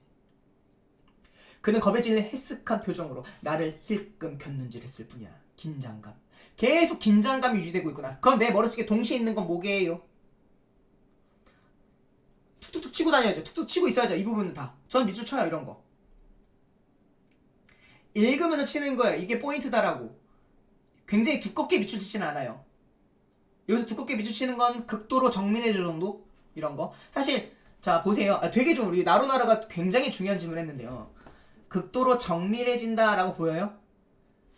그는 겁에 질린 헤스한 표정으로 나를 힐끔 곁눈질했을 뿐이야. 긴장감. 계속 긴장감이 유지되고 있구나. 그럼 내 머릿속에 동시에 있는 건 뭐게요? 툭툭툭 치고 다녀야죠. 툭툭 치고 있어야죠. 이 부분은 다. 저는 밑줄 쳐요. 이런 거. 읽으면서 치는 거예요. 이게 포인트다라고. 굉장히 두껍게 밑줄 치지는 않아요. 여기서 두껍게 밑줄 치는 건 극도로 정밀해질 정도? 이런 거. 사실 자 보세요. 되게 좀 우리 나로나라가 굉장히 중요한 질문을 했는데요. 극도로 정밀해진다 라고 보여요?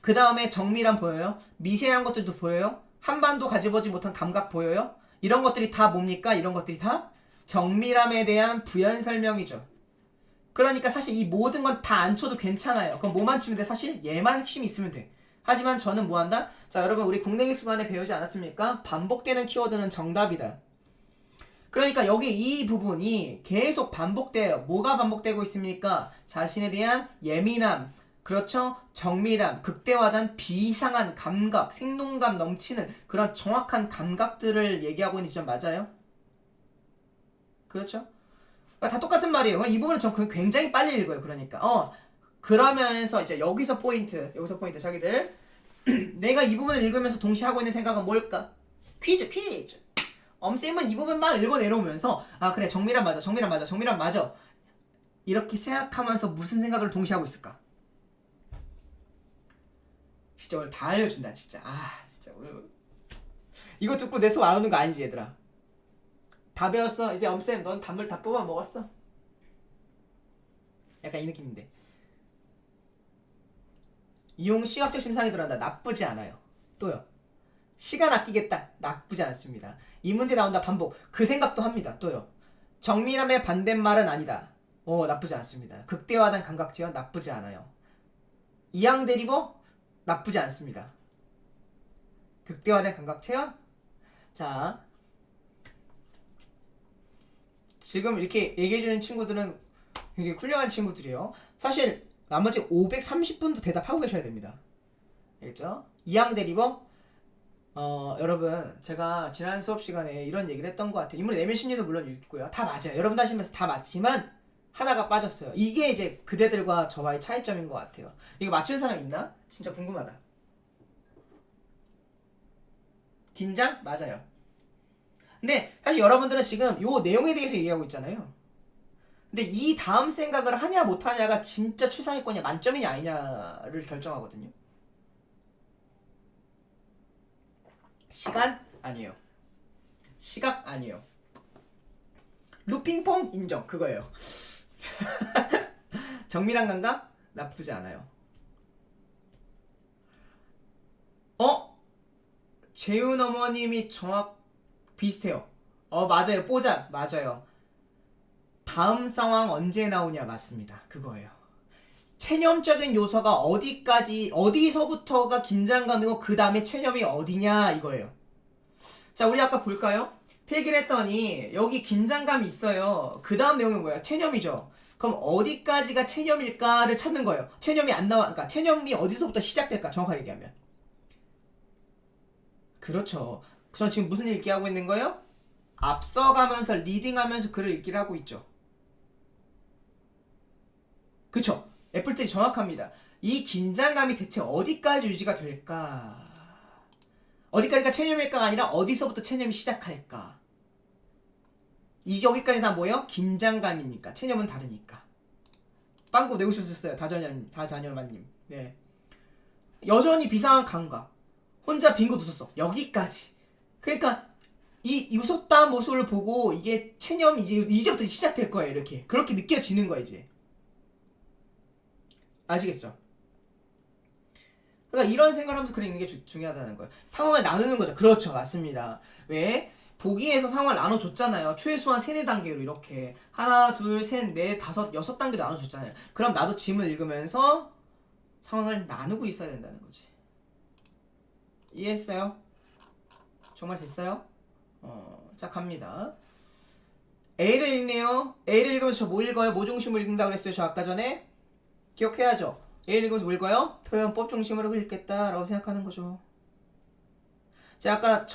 그 다음에 정밀함 보여요? 미세한 것들도 보여요? 한반도 가져보지 못한 감각 보여요? 이런 것들이 다 뭡니까? 이런 것들이 다 정밀함에 대한 부연 설명이죠. 그러니까 사실 이 모든 건 다 안 쳐도 괜찮아요. 그럼 뭐만 치면 돼? 사실 얘만 핵심이 있으면 돼. 하지만 저는 뭐 한다? 자, 여러분 우리 공랭이 수간에 배우지 않았습니까? 반복되는 키워드는 정답이다. 그러니까 여기 이 부분이 계속 반복돼요. 뭐가 반복되고 있습니까? 자신에 대한 예민함, 그렇죠? 정밀함, 극대화된 비상한 감각, 생동감 넘치는 그런 정확한 감각들을 얘기하고 있는 지점 맞아요? 그렇죠? 그러니까 다 똑같은 말이에요. 이 부분은 전 굉장히 빨리 읽어요. 그러니까 그러면서 이제 여기서 포인트 자기들 내가 이 부분을 읽으면서 동시에 하고 있는 생각은 뭘까? 퀴즈. 엄쌤은 이 부분만 읽어 내려오면서 아 그래 정밀한 맞아 이렇게 생각하면서 무슨 생각을 동시에 하고 있을까? 진짜 오늘 다 알려준다 진짜. 진짜 오늘 이거 듣고 내 속 안 오는 거 아니지 얘들아? 다 배웠어. 이제 엄쌤 넌 단물 다 뽑아 먹었어. 약간 이 느낌인데. 이용 시각적 심상이 들어간다. 나쁘지 않아요. 또요. 시간 아끼겠다. 나쁘지 않습니다. 이 문제 나온다. 반복. 그 생각도 합니다. 또요. 정밀함의 반대말은 아니다. 나쁘지 않습니다. 극대화된 감각지원 나쁘지 않아요. 이항 대리보 나쁘지 않습니다. 극대화된 감각 체험. 자, 지금 이렇게 얘기해주는 친구들은 굉장히 훌륭한 친구들이에요. 사실 나머지 530분도 대답하고 계셔야 됩니다. 알겠죠? 이항 대리보 여러분 제가 지난 수업 시간에 이런 얘기를 했던 것 같아요. 인물의 내면 심리도 물론 있고요. 다 맞아요. 여러분도 하시면서 다 맞지만 하나가 빠졌어요. 이게 이제 그대들과 저와의 차이점인 것 같아요. 이거 맞추는 사람 있나? 진짜 궁금하다. 긴장? 맞아요. 근데 사실 여러분들은 지금 요 내용에 대해서 얘기하고 있잖아요. 근데 이 다음 생각을 하냐 못하냐가 진짜 최상위권이냐 만점이냐 아니냐를 결정하거든요. 시간? 아니에요. 시각? 아니에요. 루핑퐁? 인정. 그거예요. 정밀한 감각? 나쁘지 않아요. 재훈 어머님이 비슷해요. 맞아요. 뽀작. 맞아요. 다음 상황 언제 나오냐 맞습니다. 그거예요. 체념적인 요소가 어디서부터가 긴장감이고 그 다음에 체념이 어디냐 이거예요. 자, 우리 아까 볼까요? 필기를 했더니 여기 긴장감이 있어요. 그 다음 내용이 뭐야? 체념이죠. 그럼 어디까지가 체념일까를 찾는 거예요. 체념이 안 나와. 그러니까 체념이 어디서부터 시작될까? 정확하게 얘기하면. 그렇죠. 그래서 지금 무슨 읽기 하고 있는 거예요? 앞서가면서 리딩하면서 글을 읽기를 하고 있죠. 그쵸? 애플들이 정확합니다. 이 긴장감이 대체 어디까지 유지가 될까? 어디까지가 체념일까가 아니라 어디서부터 체념이 시작할까? 여기까지 다 뭐예요? 긴장감이니까. 체념은 다르니까. 빵꾸 내고 싶으셨어요. 다자녀마님. 네. 여전히 비상한 감각. 혼자 빙긋 웃었어. 여기까지. 그러니까 이 웃었다는 모습을 보고 이게 체념이 이제부터 시작될 거예요. 이렇게. 그렇게 느껴지는 거야 이제. 아시겠죠? 그러니까 이런 생각을 하면서 글 읽는 게 중요하다는 거예요. 상황을 나누는 거죠. 그렇죠. 맞습니다. 왜? 보기에서 상황을 나눠줬잖아요. 최소한 3, 4단계로 이렇게 하나, 둘, 셋, 넷, 다섯, 6단계로 나눠줬잖아요. 그럼 나도 지문을 읽으면서 상황을 나누고 있어야 된다는 거지. 이해했어요? 정말 됐어요? 자 갑니다. A를 읽네요. A를 읽으면서 저 뭐 읽어요? 뭐 중심으로 읽는다 그랬어요? 저 아까 전에? 기억해야죠. A를 읽으면서 뭐 읽어요? 표현법 중심으로 읽겠다라고 생각하는 거죠. 제가 아까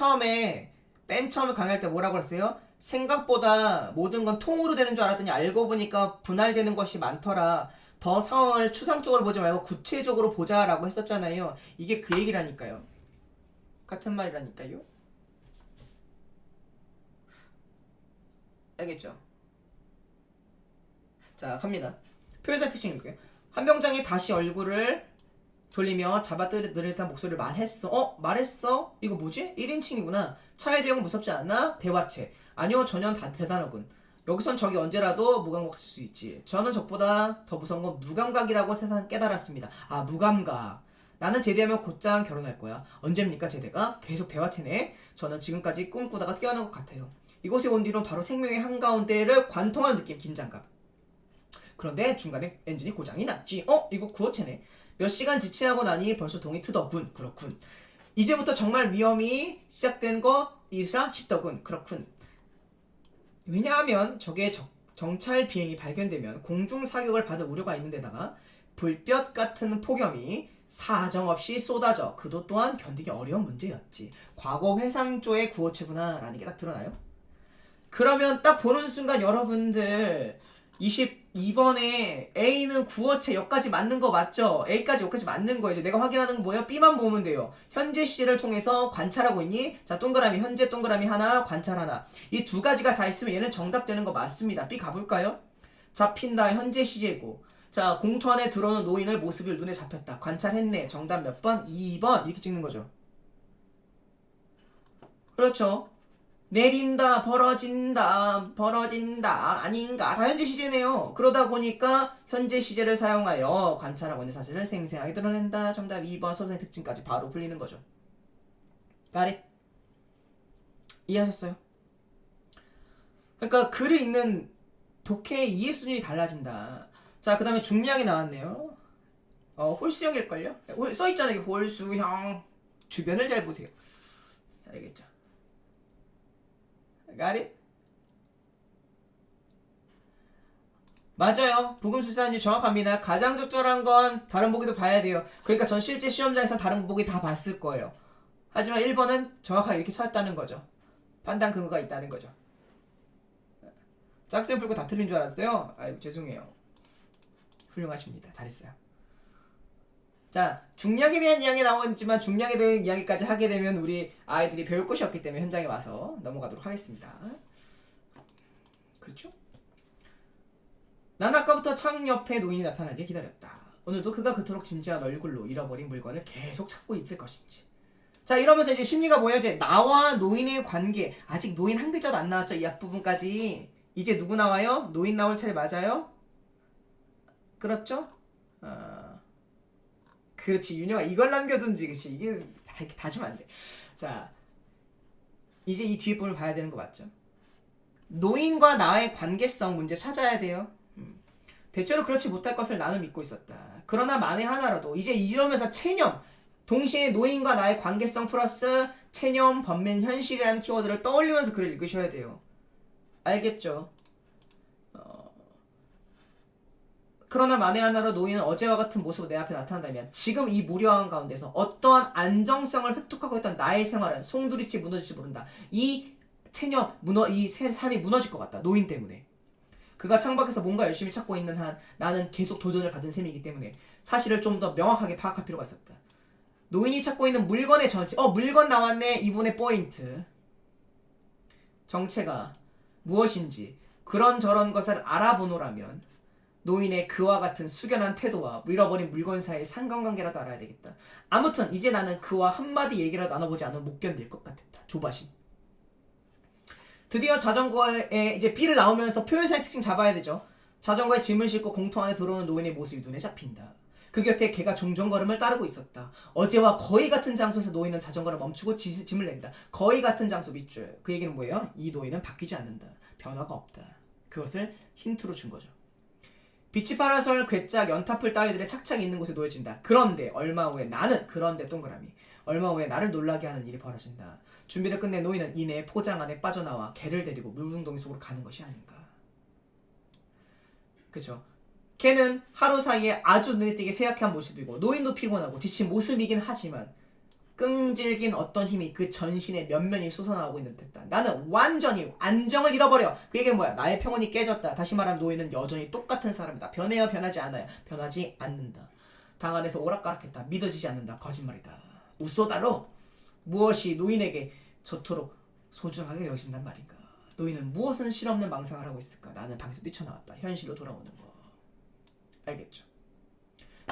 맨 처음에 강의할 때 뭐라고 그랬어요? 생각보다 모든 건 통으로 되는 줄 알았더니 알고 보니까 분할되는 것이 많더라. 더 상황을 추상적으로 보지 말고 구체적으로 보자라고 했었잖아요. 이게 그 얘기라니까요. 같은 말이라니까요. 알겠죠? 자 갑니다. 표현사 특징 읽을게요. 한 병장이 다시 얼굴을 돌리며 잡아뜨릴 듯한 목소리를 말했어. 말했어? 이거 뭐지? 1인칭이구나. 차에 비용 무섭지 않나? 대화체. 아니요 전혀 대단하군. 여기선 적이 언제라도 무감각할 수 있지. 저는 적보다 더 무서운 건 무감각이라고 세상 깨달았습니다. 무감각. 나는 제대하면 곧장 결혼할 거야. 언제입니까 제대가? 계속 대화체네. 저는 지금까지 꿈꾸다가 깨어난 것 같아요. 이곳에 온 뒤로 바로 생명의 한가운데를 관통하는 느낌, 긴장감. 그런데 중간에 엔진이 고장이 났지. 이거 구어체네. 몇 시간 지체하고 나니 벌써 동이 트더군. 그렇군. 이제부터 정말 위험이 시작된 것이라 싶더군. 그렇군. 왜냐하면 적의 정찰 비행이 발견되면 공중 사격을 받을 우려가 있는 데다가 불볕 같은 폭염이 사정없이 쏟아져 그도 또한 견디기 어려운 문제였지. 과거 회상조의 구호체구나 라는 게 딱 드러나요. 그러면 딱 보는 순간 여러분들 22번에 A는 구어체 여기까지 맞는 거 맞죠? A까지 여기까지 맞는 거예요. 내가 확인하는 건 뭐예요? B만 보면 돼요. 현재 시제를 통해서 관찰하고 있니? 자, 동그라미 현재 동그라미 하나, 관찰 하나. 이 두 가지가 다 있으면 얘는 정답 되는 거 맞습니다. B 가볼까요? 잡힌다 현재 시제고. 자, 공터 안에 들어오는 노인을 모습을 눈에 잡혔다. 관찰했네. 정답 몇 번? 2번. 이렇게 찍는 거죠. 그렇죠. 내린다, 벌어진다, 아닌가. 다 현재 시제네요. 그러다 보니까 현재 시제를 사용하여 관찰하고 있는 사실을 생생하게 드러낸다. 정답 2번 소설의 특징까지 바로 풀리는 거죠. 가리? 이해하셨어요? 그러니까 글을 읽는 독해의 이해 수준이 달라진다. 자, 그 다음에 중량이 나왔네요. 홀수형일걸요? 써있잖아요. 홀수형. 주변을 잘 보세요. 알겠죠? 가리? 맞아요. 부금술사님 정확합니다. 가장 적절한 건 다른 보기도 봐야 돼요. 그러니까 전 실제 시험장에서 다른 보기 다 봤을 거예요. 하지만 1번은 정확하게 이렇게 찾았다는 거죠. 판단 근거가 있다는 거죠. 짝수형 풀고 다 틀린 줄 알았어요? 아유, 죄송해요. 훌륭하십니다. 잘했어요. 자, 중량에 대한 이야기 나오지만 중량에 대한 이야기까지 하게 되면 우리 아이들이 배울 것이 없기 때문에 현장에 와서 넘어가도록 하겠습니다. 그렇죠? 난 아까부터 창 옆에 노인이 나타나길 기다렸다. 오늘도 그가 그토록 진지한 얼굴로 잃어버린 물건을 계속 찾고 있을 것인지. 자, 이러면서 이제 심리가 뭐예요? 이제 나와 노인의 관계. 아직 노인 한 글자도 안 나왔죠? 이 앞부분까지. 이제 누구 나와요? 노인 나올 차례 맞아요? 그렇죠? 그렇지. 윤영아 이걸 남겨둔지. 그치. 이게 다 이렇게 다지면 안 돼. 자, 이제 이 뒤에 부분을 봐야 되는 거 맞죠? 노인과 나의 관계성 문제 찾아야 돼요. 대체로 그렇지 못할 것을 나는 믿고 있었다. 그러나 만에 하나라도 이제 이러면서 체념, 동시에 노인과 나의 관계성 플러스 체념, 번면, 현실이라는 키워드를 떠올리면서 글을 읽으셔야 돼요. 알겠죠? 그러나 만에 하나로 노인은 어제와 같은 모습으로 내 앞에 나타난다면 지금 이 무료한 가운데서 어떠한 안정성을 획득하고 있던 나의 생활은 송두리째 무너질지 모른다. 이 체념, 이 삶이 무너질 것 같다. 노인 때문에. 그가 창밖에서 뭔가 열심히 찾고 있는 한 나는 계속 도전을 받은 셈이기 때문에 사실을 좀 더 명확하게 파악할 필요가 있었다. 노인이 찾고 있는 물건의 정체. 물건 나왔네. 이번에 포인트. 정체가 무엇인지 그런저런 것을 알아보노라면 노인의 그와 같은 숙연한 태도와 잃어버린 물건 사이의 상관관계라도 알아야 되겠다. 아무튼 이제 나는 그와 한마디 얘기라도 나눠보지 않으면 못 견딜 것 같았다. 조바심. 드디어 자전거에 이제 B를 나오면서 표현사의 특징 잡아야 되죠. 자전거에 짐을 싣고 공터 안에 들어오는 노인의 모습이 눈에 잡힌다. 그 곁에 개가 종종 걸음을 따르고 있었다. 어제와 거의 같은 장소에서 노인은 자전거를 멈추고 짐을 낸다. 거의 같은 장소 밑줄. 그 얘기는 뭐예요? 이 노인은 바뀌지 않는다. 변화가 없다. 그것을 힌트로 준 거죠. 빛이 파라솔, 괴짝, 연타풀 따위들의 착착이 있는 곳에 놓여진다. 그런데 얼마 후에 나는 그런데 동그라미. 얼마 후에 나를 놀라게 하는 일이 벌어진다. 준비를 끝내 노인은 이내 포장 안에 빠져나와 개를 데리고 물웅덩이 속으로 가는 것이 아닌가. 그쵸? 개는 하루 사이에 아주 눈에 띄게 쇠약한 모습이고 노인도 피곤하고 지친 모습이긴 하지만 끈질긴 어떤 힘이 그 전신의 면면이 솟아나오고 있는 듯다. 나는 완전히 안정을 잃어버려. 그 얘기는 뭐야? 나의 평온이 깨졌다. 다시 말하면 노인은 여전히 똑같은 사람이다. 변해요? 변하지 않아요? 변하지 않는다. 방 안에서 오락가락했다. 믿어지지 않는다. 거짓말이다. 우소다로 무엇이 노인에게 저토록 소중하게 여기신단 말인가. 노인은 무엇은 실없는 망상을 하고 있을까. 나는 방에서 뛰쳐나왔다. 현실로 돌아오는 거. 알겠죠?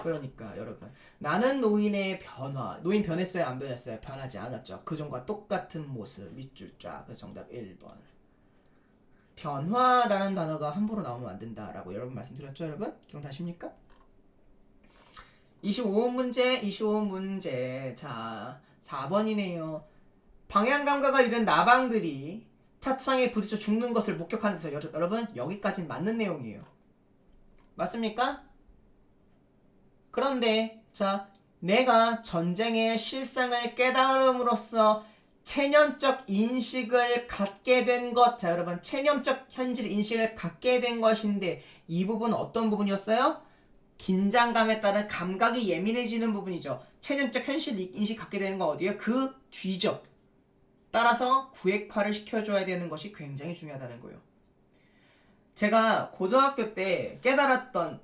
그러니까 여러분, 나는 노인의 변화. 노인 변했어요? 안 변했어요? 변하지 않았죠. 그전과 똑같은 모습. 밑줄 쫙. 그래서 정답 1번. 변화라는 단어가 함부로 나오면 안 된다라고 여러분 말씀드렸죠, 여러분? 기억나십니까? 25번 문제, 25번 문제. 자, 4번이네요. 방향 감각을 잃은 나방들이 차창에 부딪혀 죽는 것을 목격하는 데서 여러분, 여기까지는 맞는 내용이에요. 맞습니까? 그런데 자, 내가 전쟁의 실상을 깨달음으로써 체념적 인식을 갖게 된 것. 자, 여러분, 체념적 현실 인식을 갖게 된 것인데 이 부분은 어떤 부분이었어요? 긴장감에 따른 감각이 예민해지는 부분이죠. 체념적 현실 인식 갖게 되는 건 어디예요? 그 뒤죠. 따라서 구획화를 시켜줘야 되는 것이 굉장히 중요하다는 거예요. 제가 고등학교 때 깨달았던,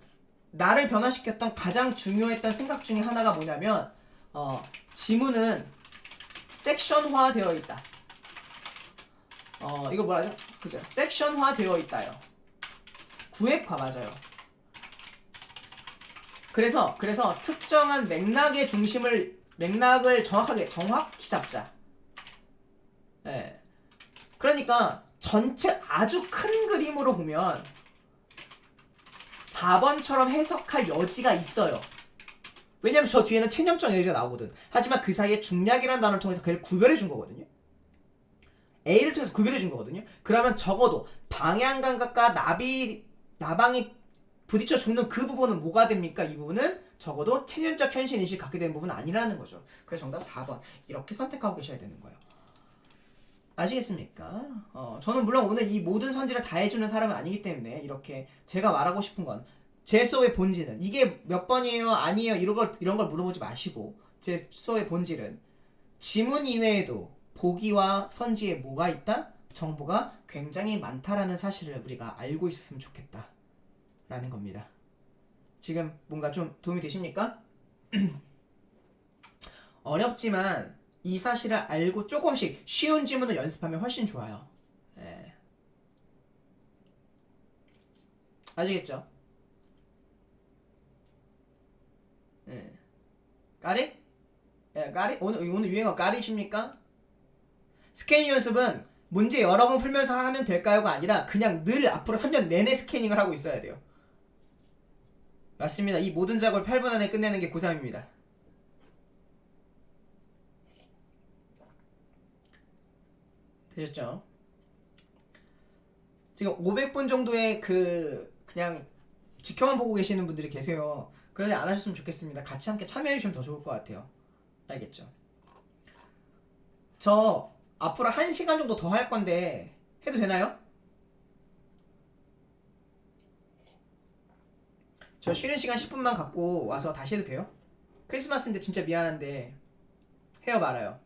나를 변화시켰던 가장 중요했던 생각 중에 하나가 뭐냐면 지문은 섹션화 되어 있다. 이거 뭐라 하죠? 그죠? 섹션화 되어 있다요. 구획화 맞아요. 그래서 특정한 맥락을 정확히 잡자. 예. 그러니까 전체 아주 큰 그림으로 보면 4번처럼 해석할 여지가 있어요. 왜냐면 저 뒤에는 체념적 여지가 나오거든. 하지만 그 사이에 중략이라는 단어를 통해서 그걸 구별해 준 거거든요. A를 통해서 구별해 준 거거든요. 그러면 적어도 방향 감각과 나방이 부딪혀 죽는 그 부분은 뭐가 됩니까? 이 부분은 적어도 체념적 현실 인식 갖게 되는 부분은 아니라는 거죠. 그래서 정답 4번 이렇게 선택하고 계셔야 되는 거예요. 아시겠습니까? 저는 물론 오늘 이 모든 선지를 다 해주는 사람은 아니기 때문에 이렇게 제가 말하고 싶은 건 제 수업의 본질은 이게 몇 번이에요? 아니에요? 이런 걸 물어보지 마시고 제 수업의 본질은 지문 이외에도 보기와 선지에 뭐가 있다? 정보가 굉장히 많다라는 사실을 우리가 알고 있었으면 좋겠다 라는 겁니다. 지금 뭔가 좀 도움이 되십니까? 어렵지만 이 사실을 알고 조금씩 쉬운 지문을 연습하면 훨씬 좋아요. 예. 아시겠죠? 예. 까리? 예, 까리? 오늘 유행어 까리십니까? 스캐닝 연습은 문제 여러 번 풀면서 하면 될까요가 아니라 그냥 늘 앞으로 3년 내내 스캐닝을 하고 있어야 돼요. 맞습니다. 이 모든 작업을 8분 안에 끝내는 게 고3입니다. 되셨죠? 지금 500분 정도의 그냥 지켜만 보고 계시는 분들이 계세요. 그러지 안 하셨으면 좋겠습니다. 같이 함께 참여해 주시면 더 좋을 것 같아요. 알겠죠? 저 앞으로 1시간 정도 더 할 건데 해도 되나요? 저 쉬는 시간 10분만 갖고 와서 다시 해도 돼요? 크리스마스인데 진짜 미안한데 해요 말아요?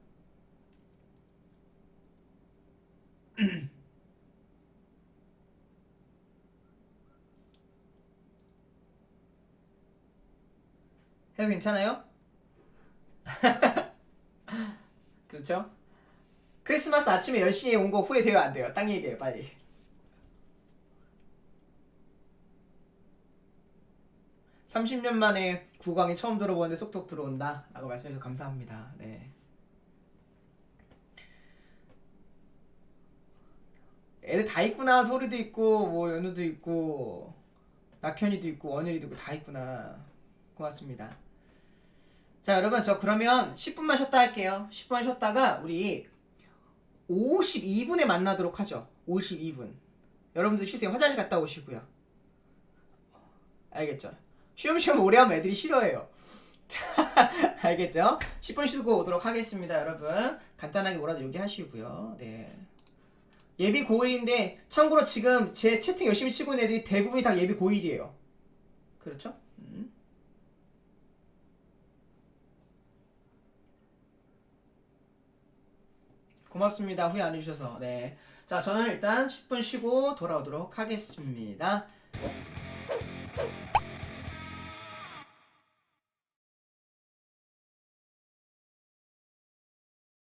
해도 괜찮아요? 그렇죠? 크리스마스 아침에 10시에 온 거 후회돼요 안 돼요? 딱 얘기해요 빨리. 30년 만에 구강이 처음 들어보는데 쏙쏙 들어온다 라고 말씀해주셔서 감사합니다. 네. 애들 다 있구나. 소리도 있고 뭐 연우도 있고 낙현이도 있고 원율이도 있고 다 있구나. 고맙습니다. 자 여러분 저 그러면 10분만 쉬었다 할게요. 10분 쉬었다가 우리 52분에 만나도록 하죠. 52분. 여러분들 쉬세요. 화장실 갔다 오시고요. 알겠죠? 쉬엄쉬엄 오래 하면 애들이 싫어해요. 알겠죠? 10분 쉬고 오도록 하겠습니다. 여러분 간단하게 뭐라도 얘기하시고요. 네. 예비 고1인데 참고로 지금 제 채팅 열심히 치고 있는 애들이 대부분이 다 예비 고1이에요. 그렇죠? 고맙습니다. 후회 안 해주셔서. 네. 자, 저는 일단 10분 쉬고 돌아오도록 하겠습니다.